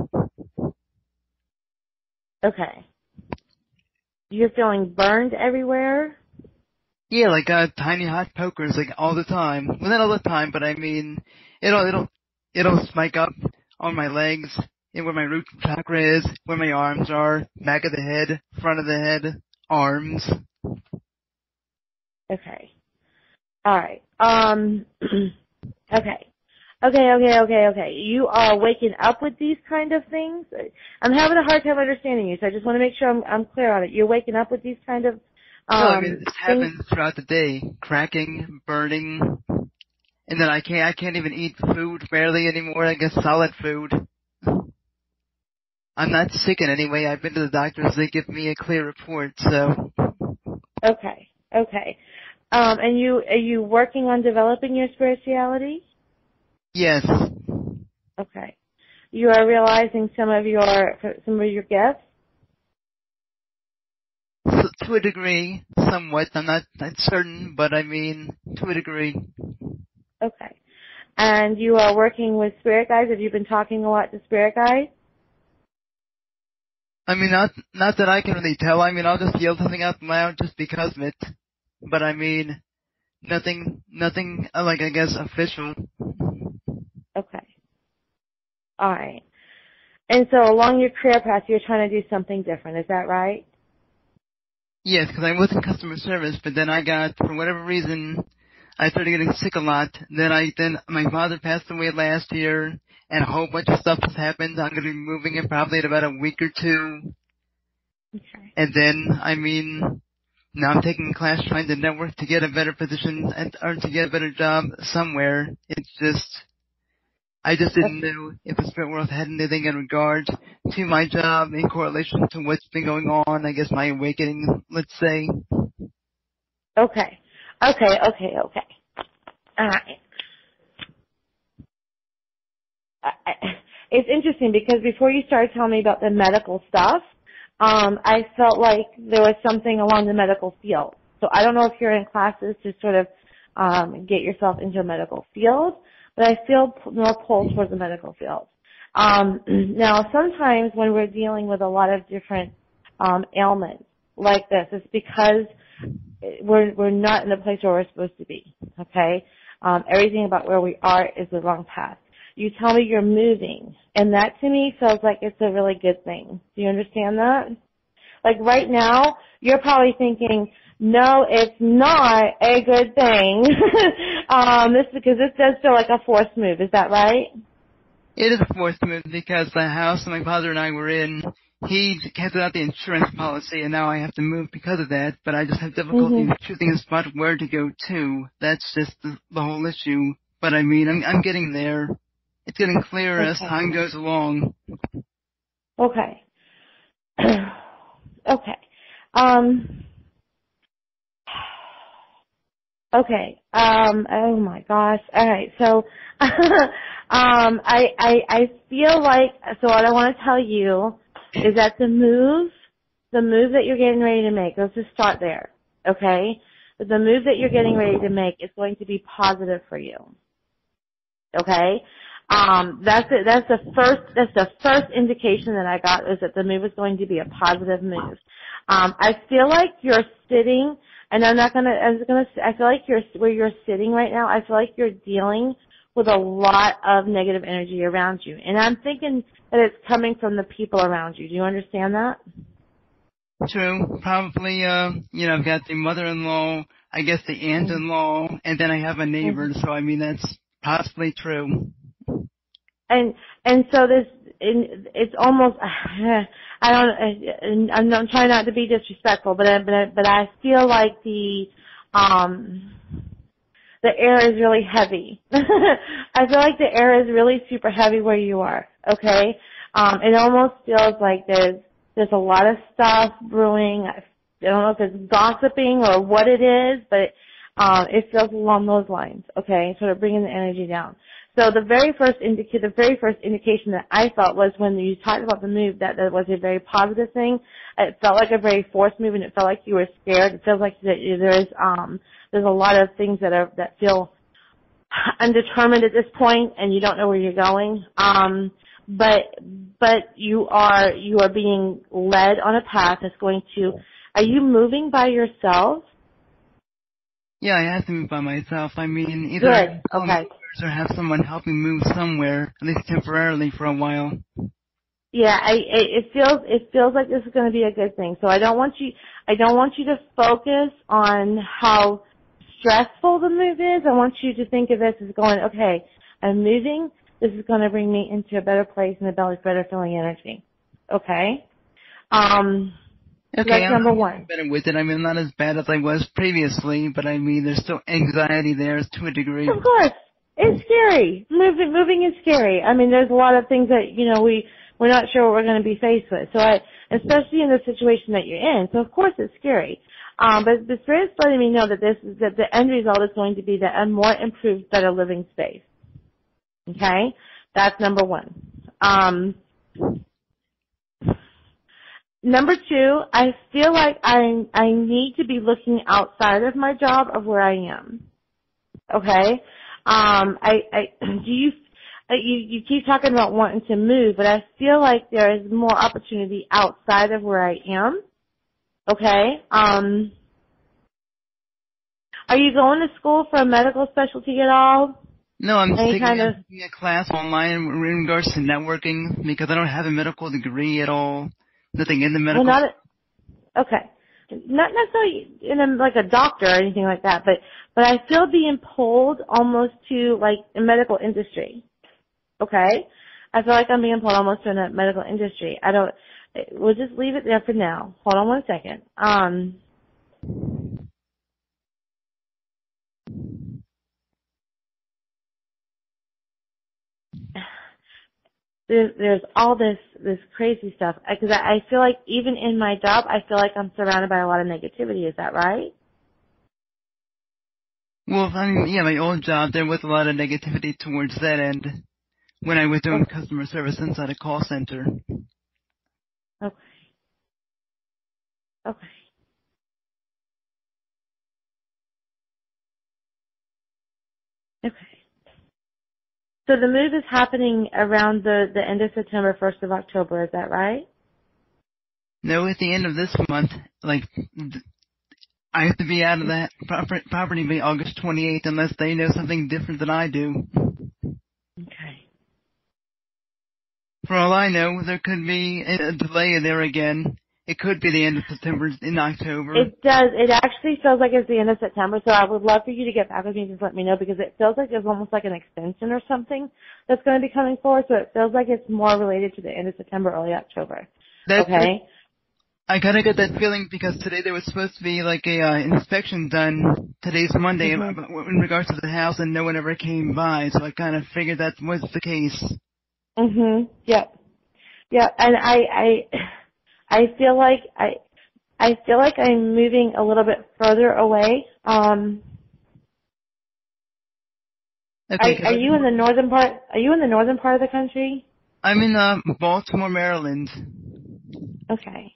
Okay. You're feeling burned everywhere? Yeah, like tiny hot pokers, like all the time. Well, not all the time, but I mean, it'll spike up on my legs, and where my root chakra is, where my arms are, back of the head, front of the head, arms. Okay. All right. Okay. You are waking up with these kind of things? I'm having a hard time understanding you, so I just want to make sure I'm clear on it. You're waking up with these kind of No, I mean, this happens throughout the day. Cracking, burning, and then I can't even eat food barely anymore, I guess solid food. I'm not sick in any way. I've been to the doctors. They give me a clear report, so. Okay. And are you working on developing your spirituality? Yes. Okay. You are realizing some of your gifts? So, to a degree, somewhat. I'm not certain, but I mean, to a degree. Okay. And you are working with spirit guides? Have you been talking a lot to spirit guides? I mean, not that I can really tell. I mean, I'll just yell something out loud just because of it. But I mean, nothing, like, I guess, official. Okay. All right. And so along your career path, you're trying to do something different. Is that right? Yes, because I was in customer service, but then for whatever reason, I started getting sick a lot. Then my father passed away last year, and a whole bunch of stuff has happened. I'm going to be moving in probably in about a week or two. Okay. And then, I mean, now I'm taking a class trying to network to get a better position or to get a better job somewhere. I just didn't know if the spirit world had anything in regard to my job in correlation to what's been going on, I guess my awakening, let's say. Okay. All right. It's interesting because before you started telling me about the medical stuff, I felt like there was something along the medical field. So I don't know if you're in classes to sort of get yourself into a medical field, but I feel more pulled towards the medical field. Now, sometimes when we're dealing with a lot of different ailments like this, it's because we're not in the place where we're supposed to be, okay? Everything about where we are is the wrong path. You tell me you're moving, and that to me feels like it's a really good thing. Do you understand that? Like right now, you're probably thinking, no, it's not a good thing. Because this does feel like a forced move. Is that right? It is a forced move because the house that my father and I were in, he canceled out the insurance policy, and now I have to move because of that. But I just have difficulty choosing a spot where to go to. That's just the whole issue. But I mean, I'm getting there. It's getting clearer as time goes along. Okay. Okay. Okay. Oh my gosh. All right. So, I feel like, so what I want to tell you is that the move that you're getting ready to make, let's just start there. Okay? But the move that you're getting ready to make is going to be positive for you. Okay? That's the first indication that I got is that the move is going to be a positive move. I feel like you're sitting, and I feel like where you're sitting right now, I feel like you're dealing with a lot of negative energy around you. And I'm thinking that it's coming from the people around you. Do you understand that? True. Probably, I've got the mother-in-law, I guess the aunt-in-law, and then I have a neighbor, so I mean, that's possibly true. And so it's almost, I'm not trying not to be disrespectful, but I feel like the air is really heavy. I feel like the air is really super heavy where you are, okay? It almost feels like there's a lot of stuff brewing. I don't know if it's gossiping or what it is, but it feels along those lines, okay? Sort of bringing the energy down. So the very first indication that I felt was when you talked about the move, that was a very positive thing. It felt like a very forced move, and it felt like you were scared. It feels like there's a lot of things that feel undetermined at this point, and you don't know where you're going. But you are being led on a path that's going to. Are you moving by yourself? Yeah, I have to move by myself. I mean, either okay. Or have someone help me move somewhere, at least temporarily for a while. Yeah, it feels like this is going to be a good thing. So I don't want you to focus on how stressful the move is. I want you to think of this as going, okay, I'm moving. This is going to bring me into a better place and a better feeling energy. Okay? Okay, that's number one. Better with it. I mean, not as bad as I was previously, but I mean, there's still anxiety there to a degree. Of course. It's scary. Moving is scary. I mean, there's a lot of things that, we're not sure what we're going to be faced with. So especially in the situation that you're in. So of course it's scary. But the Spirit's letting me know that that the end result is going to be a more improved, better living space. Okay? That's number one. Number two, I feel like I need to be looking outside of my job of where I am. Okay? You keep talking about wanting to move, but I feel like there is more opportunity outside of where I am. Okay? Are you going to school for a medical specialty at all? No, I'm taking a class online in regards to networking because I don't have a medical degree at all. Nothing in the medical. Okay. Not necessarily like a doctor or anything like that, but I feel being pulled almost to like the medical industry. Okay? I feel like I'm being pulled almost to the medical industry. We'll just leave it there for now. Hold on one second. There's all this crazy stuff because I feel like even in my job, I feel like I'm surrounded by a lot of negativity. Is that right? Well, I mean, yeah, my old job, there was a lot of negativity towards that end when I was doing customer service inside a call center. Okay. So the move is happening around the end of September, 1st of October. Is that right? No, at the end of this month, like, I have to be out of that property by August 28th unless they know something different than I do. Okay. For all I know, there could be a delay there again. It could be the end of September in October. It does. It actually feels like it's the end of September, so I would love for you to get back with me and just let me know because it feels like there's almost like an extension or something that's going to be coming forward, so it feels like it's more related to the end of September, early October. Okay? I kind of get that feeling because today there was supposed to be like a inspection done. Today's Monday in regards to the house, and no one ever came by, so I kind of figured that was the case. Yep. And I feel like I'm moving a little bit further away. Okay, are you in the northern part? Are you in the northern part of the country? I'm in Baltimore, Maryland. Okay.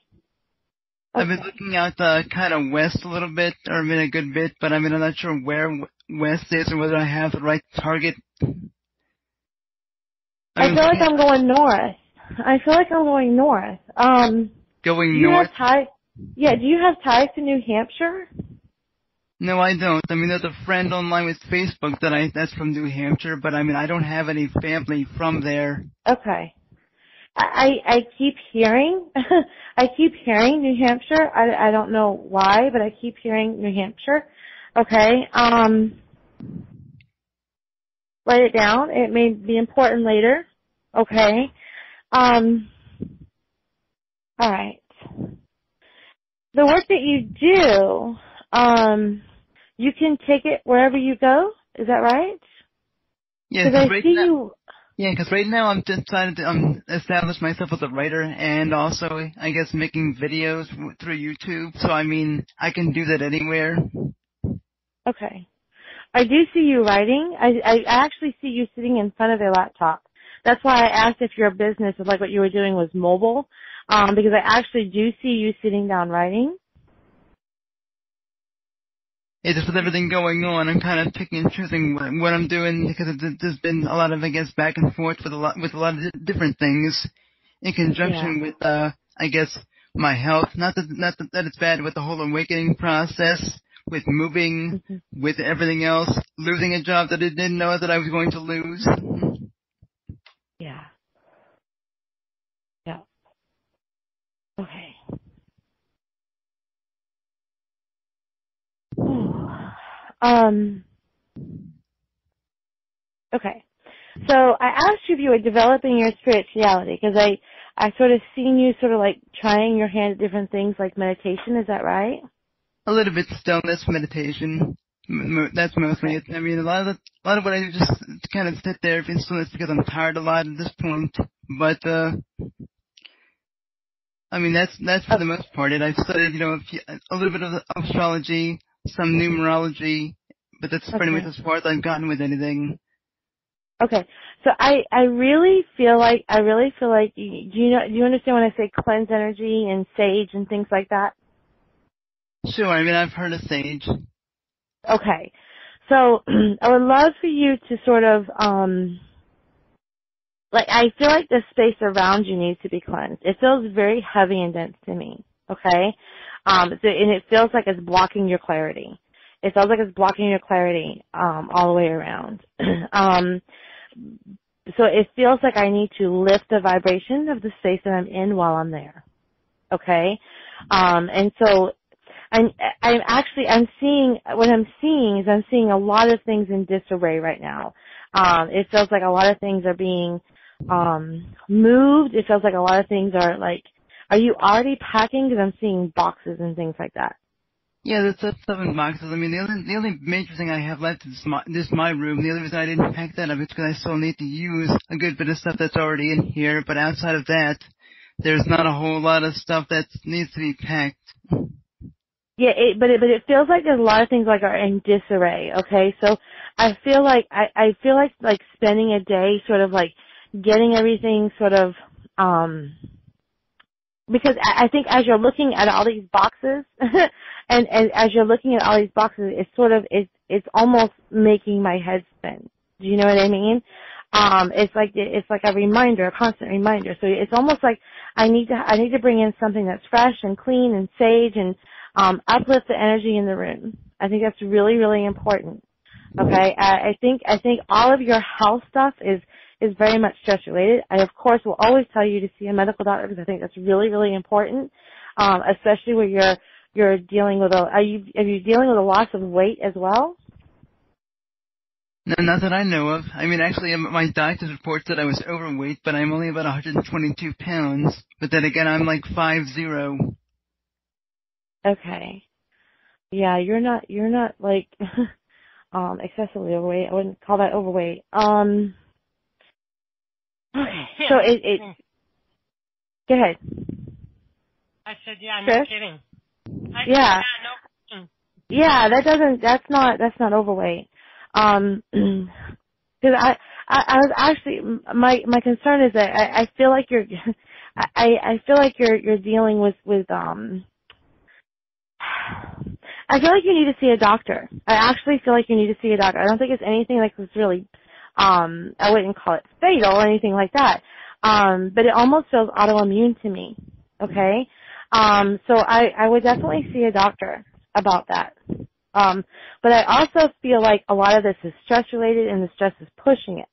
I've been looking out kind of west a little bit, or I'm in a good bit, but I'm not sure where west is or whether I have the right target. I feel like I'm going north. Going north? Do you have ties to New Hampshire? No, I don't. There's a friend online with Facebook that's from New Hampshire, but I don't have any family from there. Okay. I keep hearing, I keep hearing New Hampshire. I don't know why, but I keep hearing New Hampshire. Okay. Write it down. It may be important later. Okay. All right. The work that you do, you can take it wherever you go. Is that right? Yeah, because I see you. Yeah, because right now I'm decided to establish myself as a writer and also, I guess, making videos through YouTube. So, I mean, I can do that anywhere. Okay. I do see you writing. I actually see you sitting in front of a laptop. That's why I asked if your business, like what you were doing, was mobile, because I actually do see you sitting down writing. Yeah, just with everything going on, I'm kind of picking and choosing what I'm doing because there's been a lot of, I guess, back and forth with a lot of different things in conjunction with, I guess, my health. Not that it's bad with the whole awakening process, with moving, with everything else, losing a job that I didn't know that I was going to lose. Yeah. Yeah. Okay. Okay. So I asked you if you were developing your spirituality because I sort of seen you sort of like trying your hand at different things like meditation. Is that right? A little bit stillness meditation. That's mostly it. I mean, a lot of what I do just kind of sit there in stillness because I'm tired a lot at this point. But I mean, that's for the most part it. I've studied, a little bit of astrology, some numerology, but that's pretty much as far as I've gotten with anything. Okay. So I really feel like do you understand when I say cleanse energy and sage and things like that? Sure. I mean, I've heard of sage. Okay. So I would love for you to sort of I feel like the space around you needs to be cleansed. It feels very heavy and dense to me. Okay. And it feels like it's blocking your clarity. It feels like it's blocking your clarity all the way around. So it feels like I need to lift the vibration of the space that I'm in while I'm there. Okay? And so I'm seeing a lot of things in disarray right now. It feels like a lot of things are being moved. It feels like a lot of things are you already packing? Because I'm seeing boxes and things like that. Yeah, that's 7 boxes. I mean, the only major thing I have left is my room. The only reason I didn't pack that up is because I still need to use a good bit of stuff that's already in here. But outside of that, there's not a whole lot of stuff that needs to be packed. Yeah, but it feels like there's a lot of things are in disarray. Okay, so I feel like spending a day sort of getting everything sort of because I think as you're looking at all these boxes, and as you're looking at all these boxes, it's almost making my head spin. Do you know what I mean? It's like a reminder, a constant reminder. So it's almost like I need to bring in something that's fresh and clean and sage and uplift the energy in the room. I think that's really, really important. Okay, I think all of your health stuff is very much stress related. I of course will always tell you to see a medical doctor because I think that's really, really important, especially where you're dealing with are you dealing with a loss of weight as well? No, not that I know of. I mean, actually, my doctor's report said I was overweight, but I'm only about 122 pounds. But then again, I'm 5'0". Okay. Yeah, you're not excessively overweight. I wouldn't call that overweight. Okay. So it go ahead. I said, yeah, no kidding. Yeah. No kidding. Yeah, that's not overweight. Because I was actually my concern is that I feel like you're dealing with I feel like you need to see a doctor. I actually feel like you need to see a doctor. I don't think it's anything that's really I wouldn't call it fatal or anything like that. But it almost feels autoimmune to me. Okay? So I would definitely see a doctor about that. But I also feel like a lot of this is stress related and the stress is pushing it.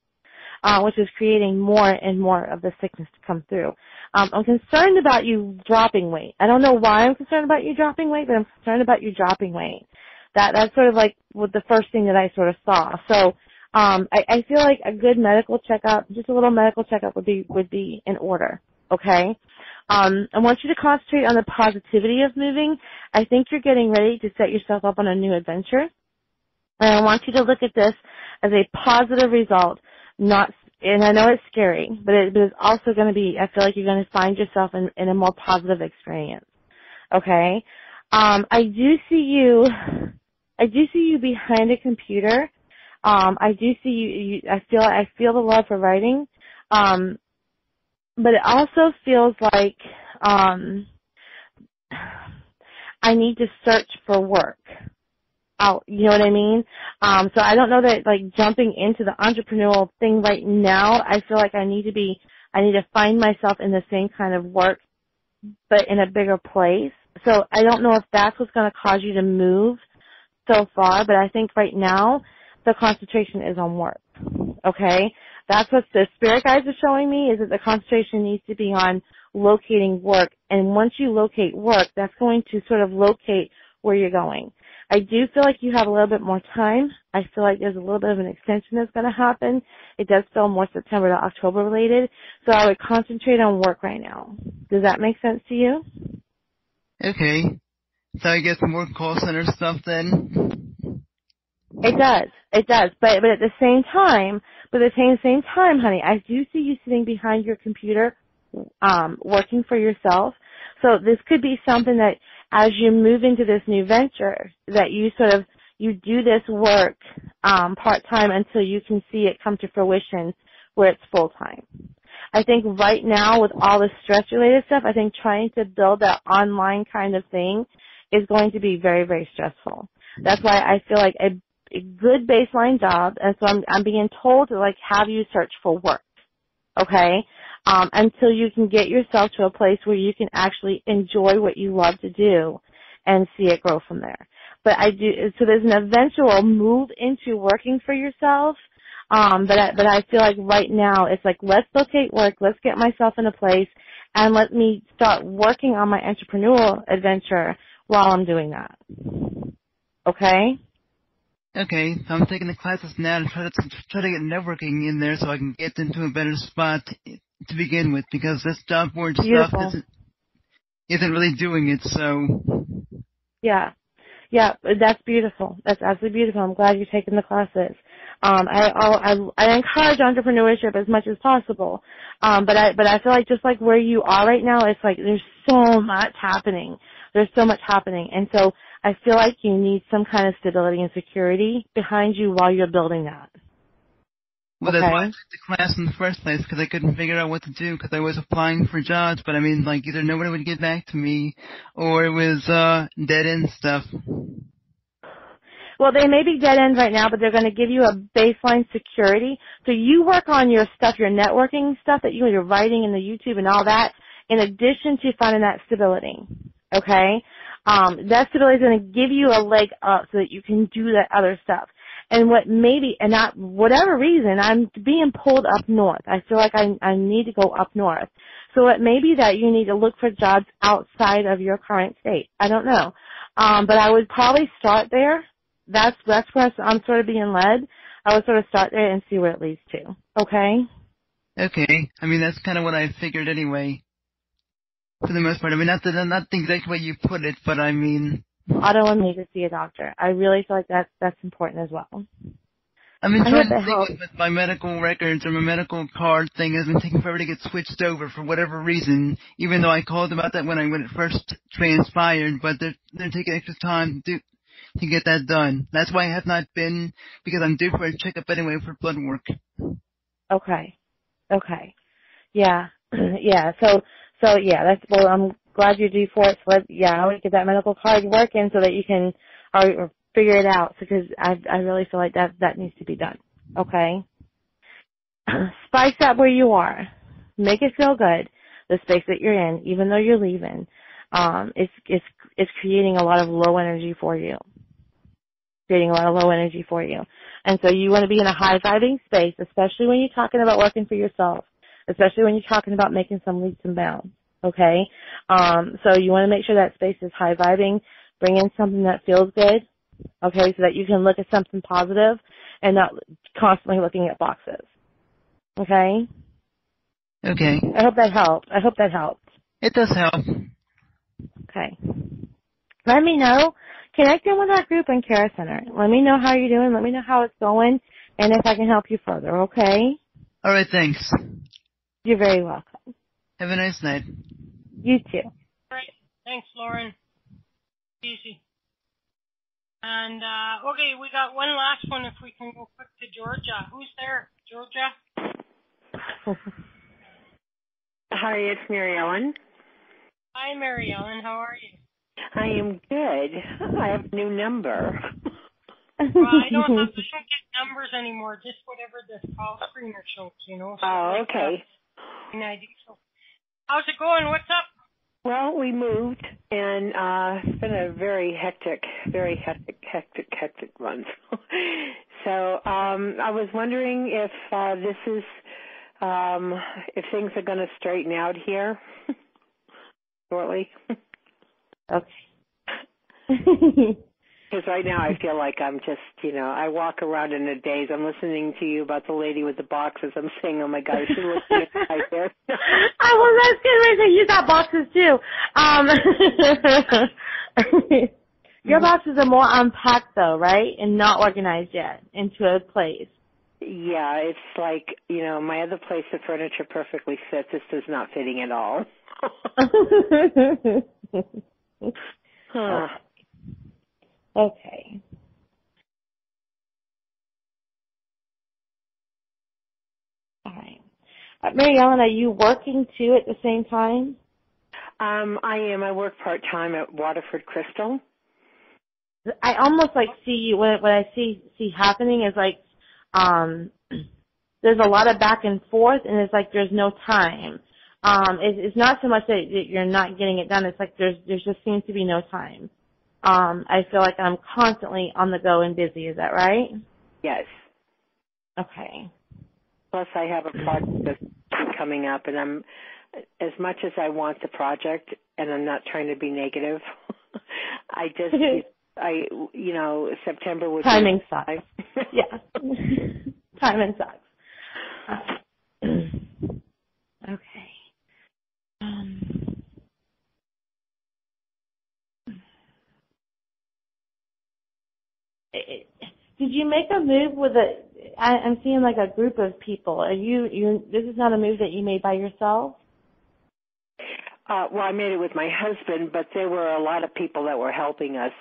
which is creating more and more of the sickness to come through. I'm concerned about you dropping weight. I don't know why I'm concerned about you dropping weight, but I'm concerned about you dropping weight. That's sort of like the first thing that I sort of saw. So I feel like a good medical checkup, just a little medical checkup would be in order. Okay? I want you to concentrate on the positivity of moving. I think you're getting ready to set yourself up on a new adventure. And I want you to look at this as a positive result, and I know it's scary, but it's also going to be, I feel like you're going to find yourself in a more positive experience. Okay? I do see you behind a computer. I do see you, I feel the love for writing. But it also feels like, I need to search for work. You know what I mean? So I don't know that like jumping into the entrepreneurial thing right now, I feel like I need to find myself in the same kind of work, but in a bigger place. So I don't know if that's what's going to cause you to move so far, but I think right now the concentration is on work. Okay? That's what the spirit guides are showing me, is that the concentration needs to be on locating work. And once you locate work, that's going to sort of locate where you're going. I do feel like you have a little bit more time. I feel like there's a little bit of an extension that's going to happen. It does feel more September to October related. So I would concentrate on work right now. Does that make sense to you? Okay. So I get some more call center stuff then? It does. It does. But at the same time, honey, I do see you sitting behind your computer, working for yourself. So this could be something that as you move into this new venture, that you do this work, part-time until you can see it come to fruition where it's full-time. I think right now with all the stress-related stuff, I think trying to build that online kind of thing is going to be very, very stressful. That's why I feel like a good baseline job, and so I'm being told to like have you search for work, okay, until you can get yourself to a place where you can actually enjoy what you love to do and see it grow from there. But so there's an eventual move into working for yourself, but I feel like right now it's like, let's locate work, let's get myself in a place, and let me start working on my entrepreneurial adventure while I'm doing that. Okay? Okay, so I'm taking the classes now to try to get networking in there so I can get into a better spot to begin with, because this job board stuff isn't really doing it, so. Yeah, that's beautiful. That's absolutely beautiful. I'm glad you're taking the classes. I encourage entrepreneurship as much as possible, but I feel like just like where you are right now, it's like there's so much happening. And so I feel like you need some kind of stability and security behind you while you're building that. Well, that's why I took the class in the first place, because I couldn't figure out what to do, because I was applying for jobs, but I mean, like, either nobody would get back to me, or it was dead-end stuff. Well, they may be dead-end right now, but they're going to give you a baseline security. So you work on your stuff, your networking stuff that you're writing in the YouTube and all that, in addition to finding that stability. Okay? That stability is going to give you a leg up so that you can do that other stuff. And whatever reason, I'm being pulled up north. I feel like I need to go up north. So it may be that you need to look for jobs outside of your current state. I don't know. But I would probably start there. That's where I'm sort of being led. I would sort of start there and see where it leads to. Okay? Okay. I mean, that's kind of what I figured anyway. For the most part. I mean, not exactly the way you put it, but I mean. I don't want me to see a doctor. I really feel like that's important as well. I've been trying to think with my medical records or my medical card thing has been taking forever to get switched over for whatever reason, even though I called about that when it first transpired, but they're taking extra time to get that done. That's why I have not been, because I'm due for a checkup anyway for blood work. Okay. Yeah. So yeah, I'm glad you're due for it. So I would get that medical card working so that you can or figure it out, because I really feel like that needs to be done. Okay? Spice up where you are. Make it feel good, the space that you're in, even though you're leaving. It's creating a lot of low energy for you. creating a lot of low energy for you. And so you want to be in a high-vibing space, especially when you're talking about working for yourself, especially when you're talking about making some leaps and bounds, okay? So you want to make sure that space is high-vibing. Bring in something that feels good, okay, so that you can look at something positive and not constantly looking at boxes, okay? Okay. I hope that helped. It does help. Okay. Let me know. Connect in with our group in KERA Center. Let me know how you're doing. Let me know how it's going, and if I can help you further, okay? All right, thanks. You're very welcome. Have a nice night. You too. All right. Thanks, Lauren. Easy. And, okay, we got one last one if we can go quick to Georgia. Who's there? Georgia? Hi, it's Mary Ellen. Hi, Mary Ellen. How are you? I am good. I have a new number. Well, I don't get numbers anymore, just whatever the call screener shows, you know. So Oh, okay. How's it going? What's up? Well, we moved, and it's been a very hectic month. So I was wondering if this is, if things are going to straighten out here shortly. Okay. Because right now I feel like I'm just, I walk around in a daze. I'm listening to you about the lady with the boxes. I'm saying, oh my God, she looks right there. I was going to say, you got boxes too. Your boxes are more unpacked though, right? And not organized yet into a place. Yeah, it's like, my other place the furniture perfectly fits. This is not fitting at all. Huh. Okay. All right. Mary Ellen, are you working too at the same time? I am. I work part-time at Waterford Crystal. I almost see you, what I see happening is there's a lot of back and forth, and it's there's no time. It's not so much that you're not getting it done. It's there just seems to be no time. I feel like I'm constantly on the go and busy. Is that right? Yes. Okay. Plus, I have a project that's coming up, and I'm, as much as I want the project, and I'm not trying to be negative, September would Timing be... sucks. Yeah. Timing sucks. Okay. Did you make a move with I'm seeing a group of people. This is not a move that you made by yourself? Well, I made it with my husband, but there were a lot of people that were helping us,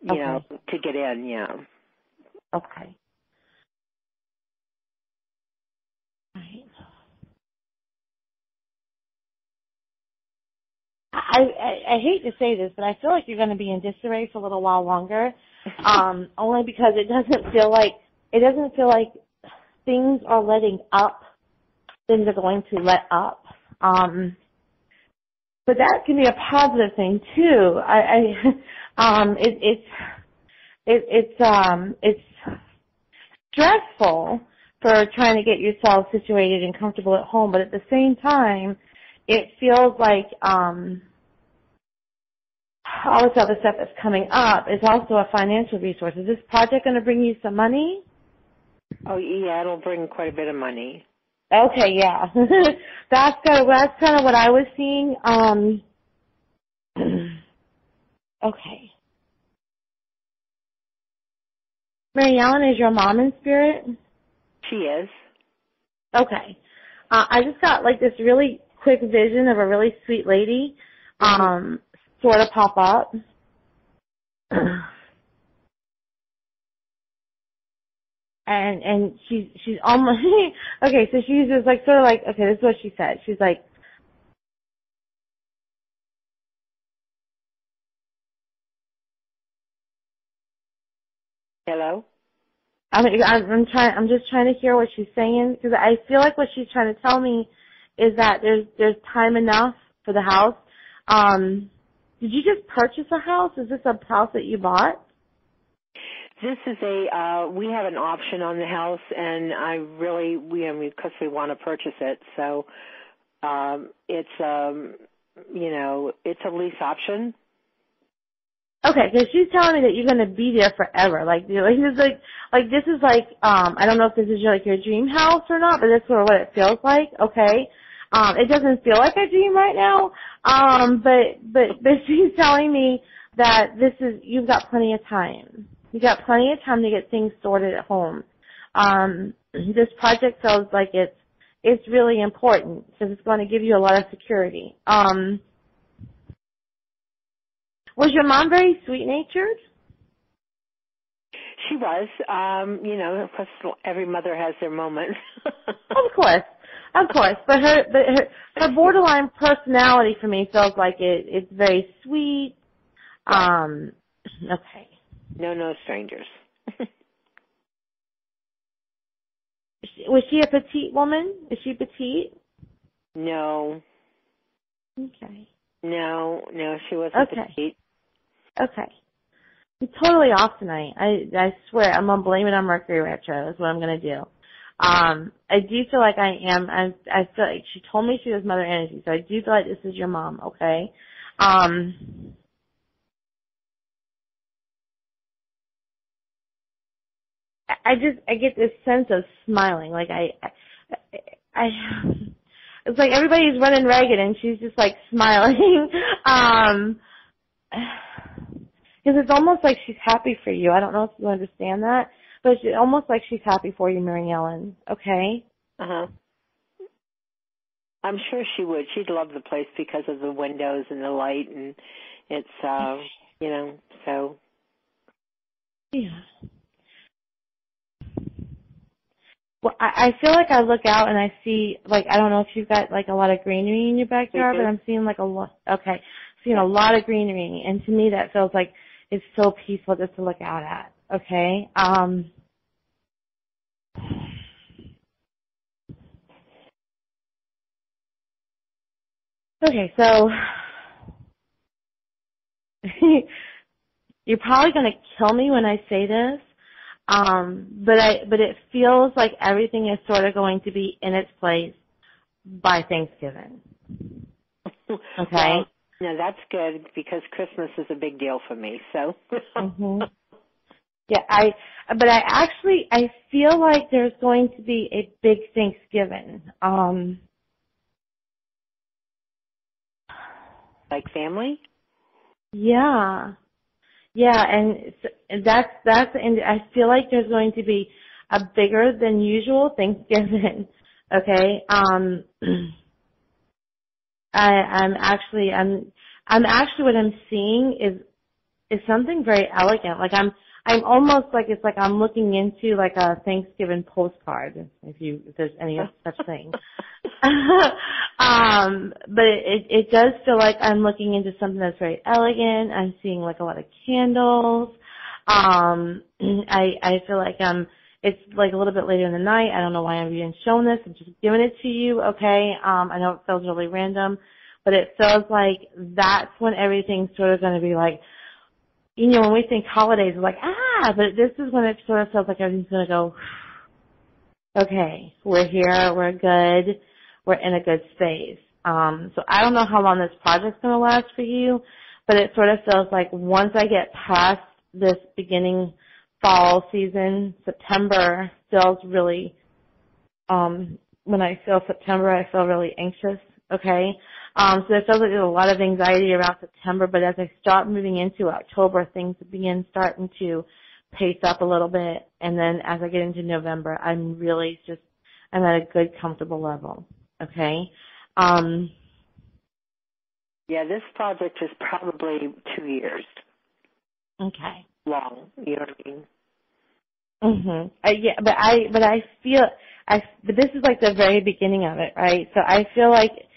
to get in, yeah. Okay. Right. I hate to say this, but I feel like you're going to be in disarray for a little while longer, only because it doesn't feel like things are letting up. Things are going to let up. But that can be a positive thing too. It's stressful for trying to get yourself situated and comfortable at home, but at the same time, it feels like all this other stuff that's coming up is also a financial resource. Is this project going to bring you some money? Oh, yeah, it'll bring quite a bit of money. Okay, yeah. That's kind of what I was seeing. Okay. Mary Ellen, is your mom in spirit? She is. Okay. I just got this really quick vision of a really sweet lady sort of pop up. And she's almost okay, so she's just okay, this is what she said. She's like, hello? I'm just trying to hear what she's saying, because I feel like what she's trying to tell me is that there's time enough for the house. Did you just purchase a house? Is this a house that you bought? This is we have an option on the house, and because we want to purchase it, so it's it's a lease option. Okay, because she's telling me that you're going to be there forever. I don't know if this is your dream house or not, but that's sort of what it feels like. Okay, it doesn't feel like a dream right now. But she's telling me that you've got plenty of time. You've got plenty of time to get things sorted at home. This project feels like it's really important because it's going to give you a lot of security. Was your mom very sweet-natured? She was. Of course, every mother has their moments. Of course. But her borderline personality for me feels like it's very sweet. Okay. No strangers. Was she a petite woman? Is she petite? No. Okay. No, she wasn't petite. Okay. I'm totally off tonight. I swear, I'm going to blame it on Mercury retro is what I'm going to do. I do feel like I am. I feel like she told me she was mother energy, so I do feel like this is your mom, okay? I get this sense of smiling. Like it's like everybody's running ragged and she's just like smiling. Because it's almost like she's happy for you. I don't know if you understand that, but it's almost like she's happy for you, Mary Ellen. Okay? Uh-huh. I'm sure she would. She'd love the place because of the windows and the light, and it's, so. Yeah. Well, I feel like I look out and I see, I don't know if you've got, a lot of greenery in your backyard, but I'm seeing, a lot, seeing a lot of greenery, and to me that feels like it's so peaceful just to look out at, okay? Okay, so you're probably going to kill me when I say this, but it feels like everything is sort of going to be in its place by Thanksgiving. Okay? Well, no, that's good because Christmas is a big deal for me, so. Mm-hmm. Yeah, I feel like there's going to be a big Thanksgiving. Like family? Yeah. Yeah, and that's and I feel like there's going to be a bigger than usual Thanksgiving. Okay? I'm actually what I'm seeing is something very elegant. I'm almost like it's like I'm looking into a Thanksgiving postcard, if there's any such thing. But it does feel like I'm looking into something that's very elegant. I'm seeing a lot of candles. I feel like it's a little bit later in the night. I don't know why I'm being shown this. I'm just giving it to you, okay? I know it feels really random, but it feels like that's when everything's sort of going to be when we think holidays, we're but this is when it sort of feels like everything's going to go, okay, we're here, we're good, we're in a good space. So I don't know how long this project's going to last for you, but it sort of feels like once I get past this beginning fall season, September feels really, when I feel September, I feel really anxious, okay? So it feels like there's a lot of anxiety around September, but as I start moving into October, things starting to pace up a little bit, and then as I get into November, I'm at a good, comfortable level, okay? Yeah, this project is probably 2 years. Okay. Long, you know what I mean? Mhm. Yeah, but I feel but this is the very beginning of it, right? So I feel like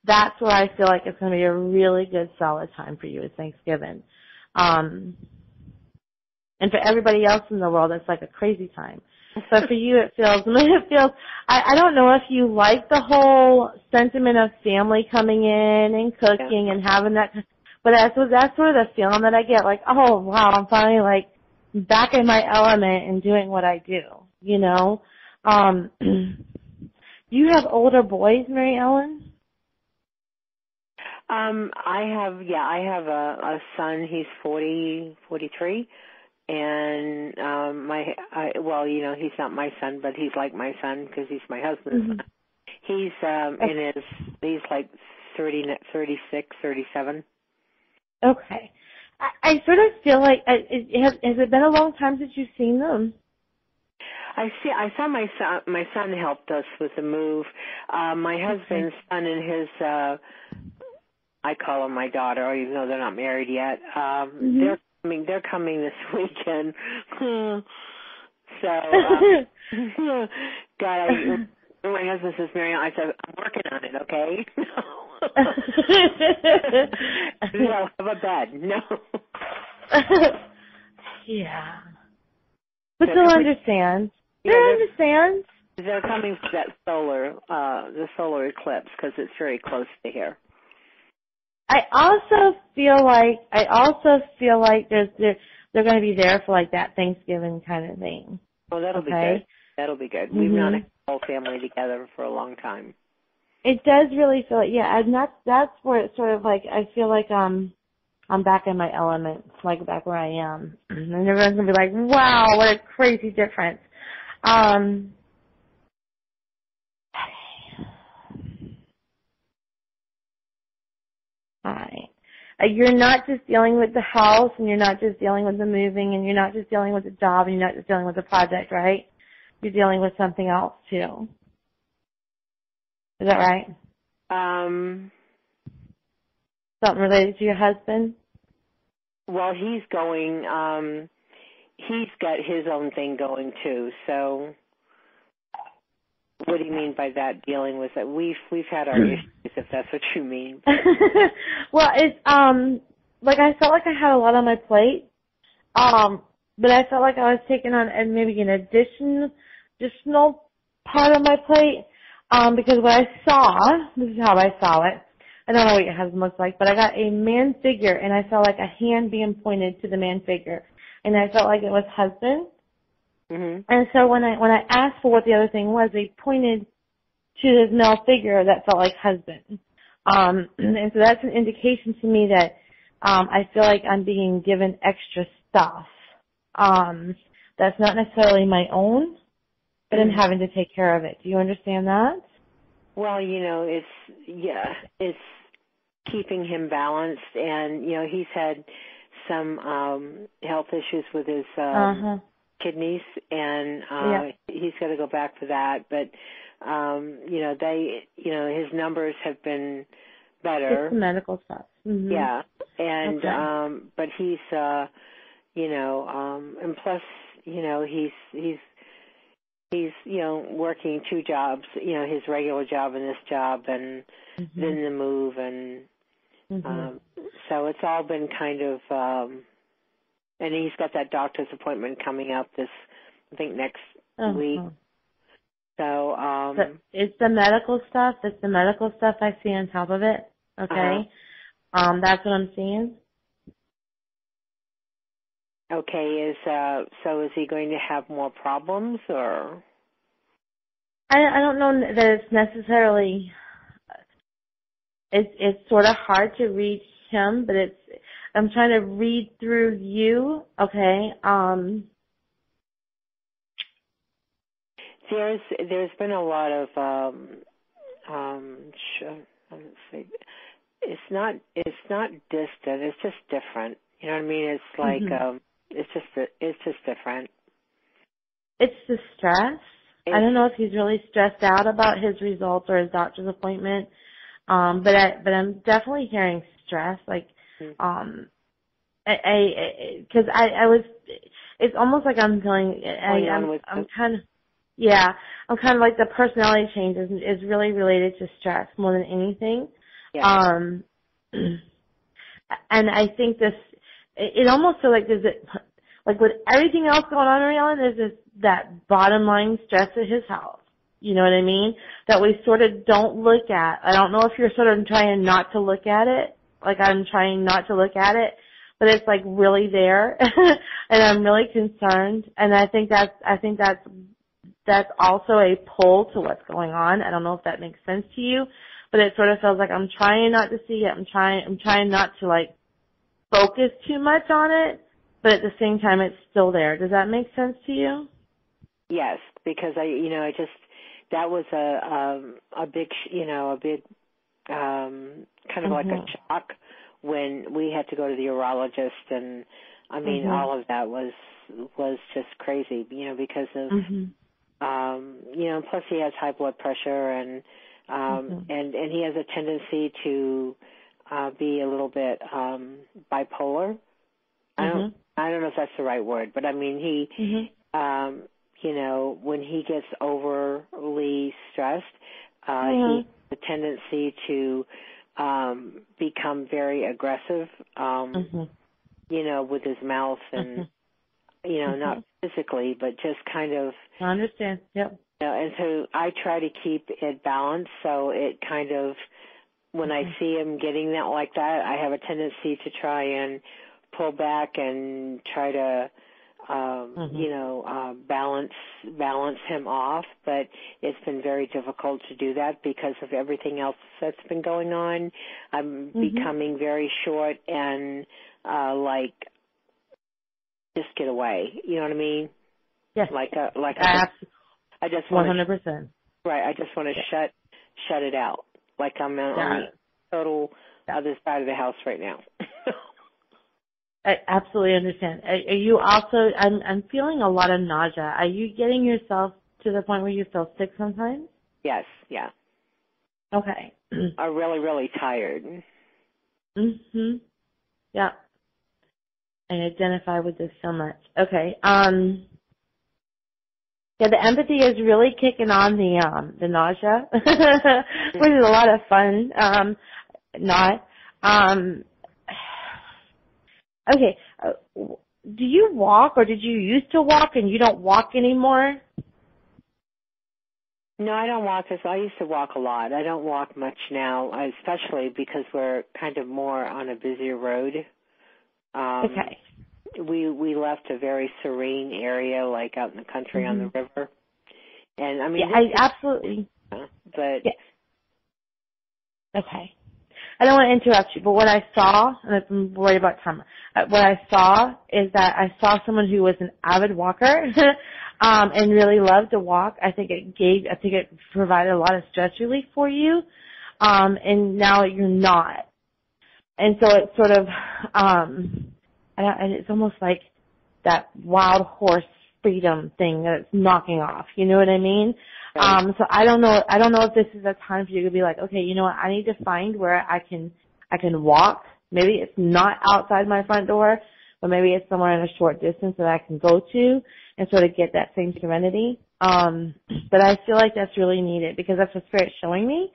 that's where I feel like it's going to be a really good, solid time for you is Thanksgiving. And for everybody else in the world, it's a crazy time. But for you, it feels, I don't know if you like the whole sentiment of family coming in and cooking and having that, but that's sort of the feeling that I get, like, oh, wow, I'm finally, like, back in my element and doing what I do, you know? Do you have older boys, Mary Ellen? I have a son. He's 43, and he's not my son, but he's like my son because he's my husband's son. He's he's like 36, 37. Okay. I sort of feel like, has it been a long time since you've seen them? I saw my son. My son helped us with the move. My husband's son and his, I call them my daughter, even though they're not married yet. They're coming this weekend. So, God, my husband says, Marianne, I said, I'm working on it, okay? No, have a bed. No. Yeah. But they'll understand. Understand. They're coming for that the solar eclipse, because it's very close to here. I also feel like they're going to be there for like that Thanksgiving kind of thing. Well, that'll be good. That'll be good. We've not had the whole family together for a long time. It does really feel like, and that's where it's sort of like, I feel like I'm back in my element, like back where I am. And everyone's going to be like, wow, what a crazy difference. All right. You're not just dealing with the house, and you're not just dealing with the moving, and you're not just dealing with the job, and you're not just dealing with the project, right? You're dealing with something else, too. Is that right? Something related to your husband? Well, he's going, he's got his own thing going, too, so what do you mean by that, dealing with it? We've had our issues, if that's what you mean. Well, it's, like I felt like I had a lot on my plate, but I felt like I was taking on maybe an additional part of my plate, because what I saw, this is how I saw it, I don't know what your husband looks like, but I got a man figure, and I saw like a hand being pointed to the man figure, and I felt like it was husband. And so when I asked for what the other thing was, they pointed to this male figure that felt like husband. And so that's an indication to me that I feel like I'm being given extra stuff. That's not necessarily my own, but I'm having to take care of it. Do you understand that? Well, it's keeping him balanced, and, he's had some health issues with his kidneys, and he's got to go back for that. But his numbers have been better. It's the medical stuff. Yeah, and but he's and plus he's working two jobs, his regular job and this job, and then the move, and so it's all been kind of. And he's got that doctor's appointment coming up next week. So, it's the medical stuff. It's the medical stuff I see on top of it. Okay. That's what I'm seeing. Okay. So is he going to have more problems, or? I don't know that it's necessarily, it's sort of hard to reach him, but I'm trying to read through you, okay? There's been a lot of let's see. It's not distant. It's just different. You know what I mean? It's like it's just different. It's the stress. I don't know if he's really stressed out about his results or his doctor's appointment, but I'm definitely hearing stress, like. Because I was, it's almost like I'm feeling, I'm kind of like the personality change is really related to stress more than anything. Yeah. And I think it almost feels like like with everything else going on around, there's this that bottom line stress at his house. You know what I mean? That we sort of don't look at. I don't know if you're sort of trying not to look at it, like I'm trying not to look at it, but it's like really there, and I'm really concerned. And I think that's also a pull to what's going on. I don't know if that makes sense to you, but it sort of feels like I'm trying not to see it. I'm trying not to like focus too much on it, but at the same time it's still there. Does that make sense to you? Yes, because that was a big kind of like a shock when we had to go to the urologist, and I mean all of that was just crazy, because of plus he has high blood pressure and he has a tendency to be a little bit bipolar. I don't know if that's the right word, but I mean he when he gets overly stressed, he has a tendency to become very aggressive, with his mouth and, not physically, but just kind of. I understand, yep. And so I try to keep it balanced, so it kind of, when I see him getting that like that, I have a tendency to try and pull back and try to, balance him off, but it's been very difficult to do that because of everything else that's been going on. I'm becoming very short and just get away. You know what I mean? Yes. I just want 100%. Right. I just want to shut it out. Like I'm on the total other side of the house right now. I absolutely understand. Are you also, I'm feeling a lot of nausea. Are you getting yourself to the point where you feel sick sometimes? Yes, yeah. Okay. I'm really, really tired. Yeah. I identify with this so much. Okay. Yeah, the empathy is really kicking on the nausea, which is a lot of fun. Okay, do you walk, or did you used to walk and you don't walk anymore? No, I don't walk. I used to walk a lot. I don't walk much now, especially because we're kind of more on a busier road. Okay. We left a very serene area, like out in the country on the river. And I mean, absolutely. But okay. I don't want to interrupt you, but what I saw, and I'm worried about time, what I saw is that I saw someone who was an avid walker and really loved to walk. I think it provided a lot of stress relief for you, and now you're not. And so it's sort of, it's almost like that wild horse freedom thing that it's knocking off. You know what I mean? Right. So I don't know if this is a time for you to be like, okay, you know what, I need to find where I can walk. Maybe it's not outside my front door, but maybe it's somewhere in a short distance that I can go to and sort of get that same serenity. But I feel like that's really needed because that's what Spirit's showing me.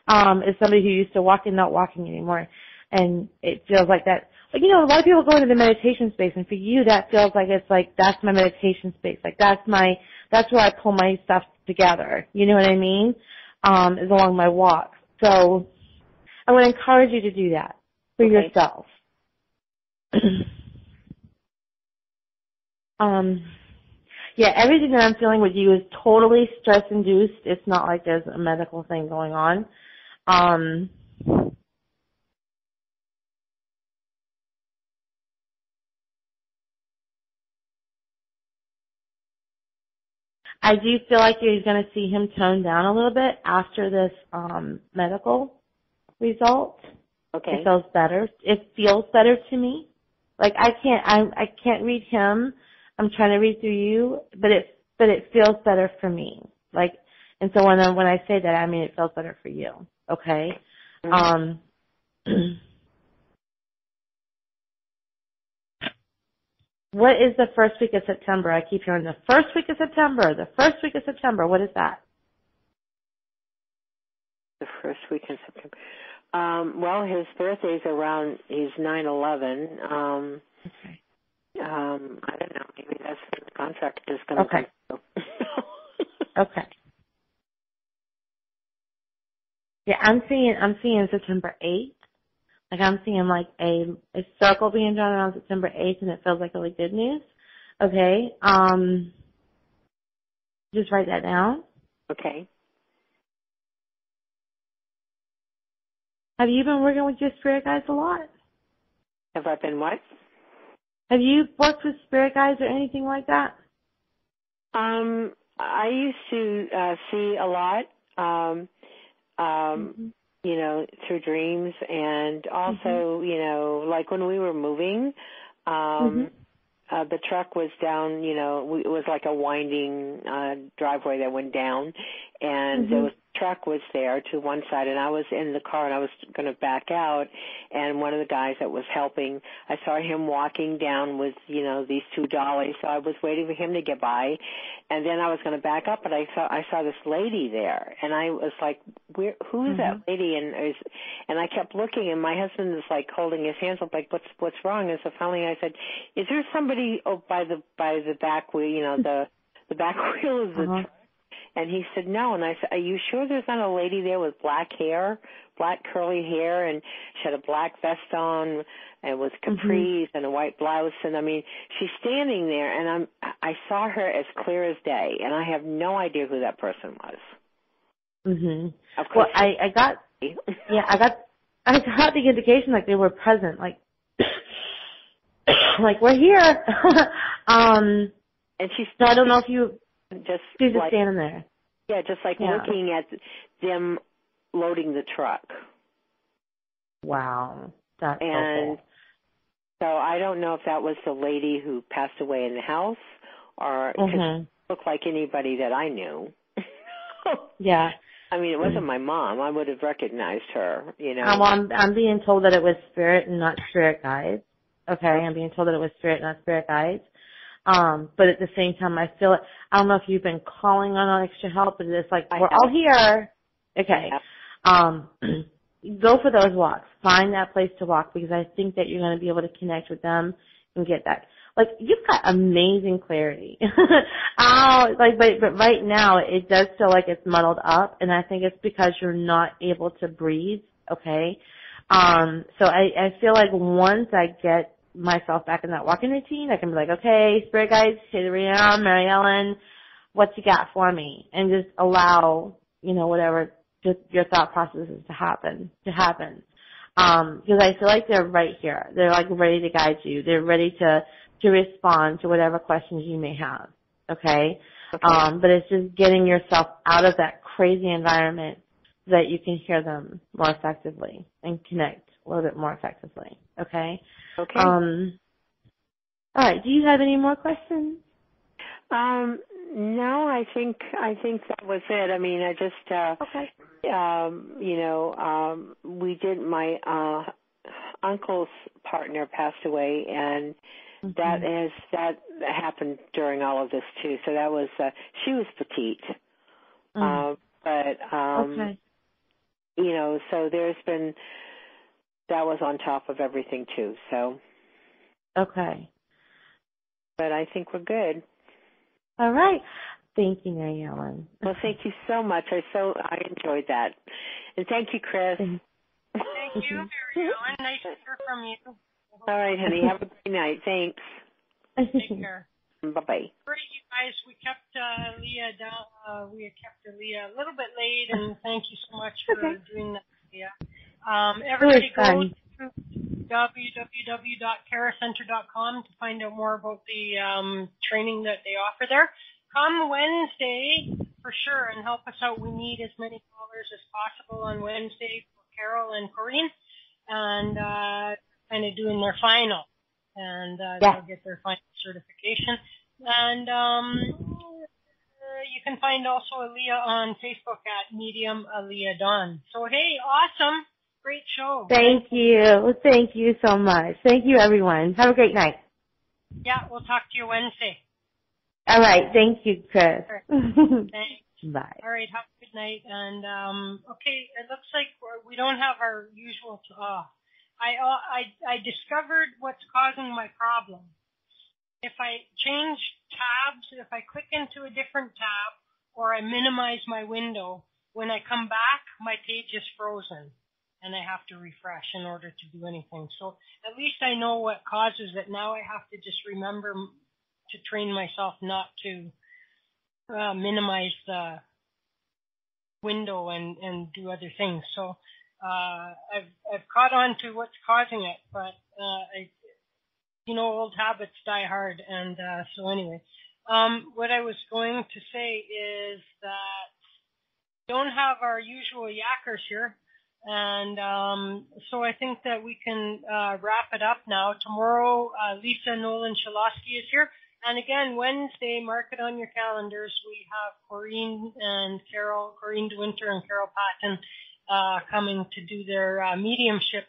Is somebody who used to walk and not walking anymore. And it feels like that. Like, a lot of people go into the meditation space, and for you, that feels like it's like, that's my meditation space. Like, that's where I pull my stuff together. You know what I mean? Is along my walk. So I would encourage you to do that for yourself. Yeah, everything that I'm feeling with you is totally stress-induced. It's not like there's a medical thing going on. I do feel like you're going to see him tone down a little bit after this medical result. Okay. It feels better. It feels better to me. Like I can't read him. I'm trying to read through you, but it feels better for me. Like, and so when I say that, I mean it feels better for you. Okay. What is the first week of September? I keep hearing the first week of September. The first week of September. What is that? The first week in September. Well, his birthday's around. He's 9/11. Okay. I don't know. Maybe that's when the contract is going to come through. Okay. Yeah, I'm seeing September 8th. Like I'm seeing like a circle being drawn around September 8th, and it feels like really good news. Okay. Just write that down. Okay. Have you been working with your spirit guides a lot? Have I been what? Have you worked with spirit guides or anything like that? I used to see a lot, you know, through dreams, and also, you know, like when we were moving, the truck was down, you know, it was like a winding driveway that went down, and the truck was there to one side, and I was in the car, and I was going to back out, and one of the guys that was helping, I saw him walking down with, you know, these two dollies, so I was waiting for him to get by, and then I was going to back up, but I saw this lady there, and I was like, who is that lady? And I kept looking, and my husband was like holding his hands up, like, what's wrong? And so finally I said, is there somebody by the back wheel, you know, the back wheel of the truck? And he said, no. And I said, are you sure there's not a lady there with black hair, black curly hair, and she had a black vest on, and was capris and a white blouse? And I mean, she's standing there, and I saw her as clear as day, and I have no idea who that person was. Of course, well, I got the indication like they were present, like like we're here. And she's so I don't know if you. She's just like, standing there. Yeah, just like looking at them loading the truck. Wow. That's so cool. So I don't know if that was the lady who passed away in the house, or because it looked like anybody that I knew. Yeah. I mean, it wasn't my mom. I would have recognized her, you know. I'm being told that it was spirit and not spirit guides. Okay, I'm being told that it was spirit, not spirit guides. But at the same time, I feel it. I don't know if you've been calling on extra help, but it's like, we're all here. Okay. Go for those walks. Find that place to walk, because I think that you're going to be able to connect with them and get that. Like, you've got amazing clarity. But right now, it does feel like it's muddled up, and I think it's because you're not able to breathe. Okay. So I feel like once I get myself back in that walking routine, I can be like, okay, spirit guides, here I am, Mary Ellen, what you got for me? And just allow, you know, whatever, just your thought processes to happen. Because I feel like they're right here. They're like ready to guide you. They're ready to respond to whatever questions you may have. Okay? But it's just getting yourself out of that crazy environment so that you can hear them more effectively and connect a little bit more effectively. Okay? Okay. All right. Do you have any more questions? No, I think that was it. I mean, I just, you know, we did, my uncle's partner passed away, and that happened during all of this too. So that was, she was petite. You know, so there's been, that was on top of everything too, so. Okay. But I think we're good. All right. Thank you, Mary Ellen. Well, thank you so much. I enjoyed that. And thank you, Chris. Thank you, Mary Ellen. Nice to hear from you. All right, honey. Have a great night. Thanks. Take care. Bye-bye. Great, you guys. We kept Alea down. We kept Alea a little bit late, and thank you so much for doing that, Alea. Everybody go to www.KERACenter.com to find out more about the training that they offer there. Come Wednesday for sure and help us out. We need as many callers as possible on Wednesday for Carol and Corinne, and kind of doing their final, and they'll get their final certification. And you can find also Alea on Facebook at Medium Alea Dawn. So hey, awesome. Great show. Thank you. Thank you so much. Thank you, everyone. Have a great night. Yeah, we'll talk to you Wednesday. All right. Thank you, Chris. Thanks. Bye. All right. Have a good night. And, okay, it looks like we don't have our usual, I discovered what's causing my problem. if I change tabs, if I click into a different tab or I minimize my window, when I come back, my page is frozen and I have to refresh in order to do anything. So at least I know what causes it. Now I have to just remember to train myself not to minimize the window and do other things. So I've caught on to what's causing it, but old habits die hard. And so anyway, what I was going to say is that we don't have our usual yakkers here. And so I think that we can wrap it up now. Tomorrow, Lisa Nolan-Shalosky is here. And again, Wednesday, mark it on your calendars, we have Corinne De Winter and Carol Patton coming to do their mediumship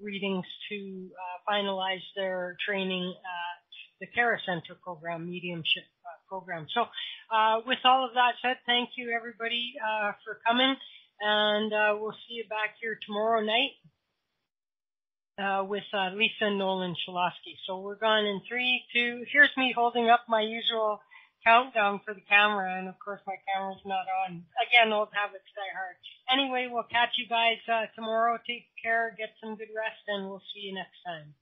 readings to finalize their training at the KERA Center program, mediumship program. So with all of that said, thank you, everybody, for coming. And we'll see you back here tomorrow night with Lisa Nolan-Shalosky. So we're gone in 3, 2. Here's me holding up my usual countdown for the camera, and of course my camera's not on. Again, old habits die hard. Anyway, we'll catch you guys tomorrow. Take care, get some good rest, and we'll see you next time.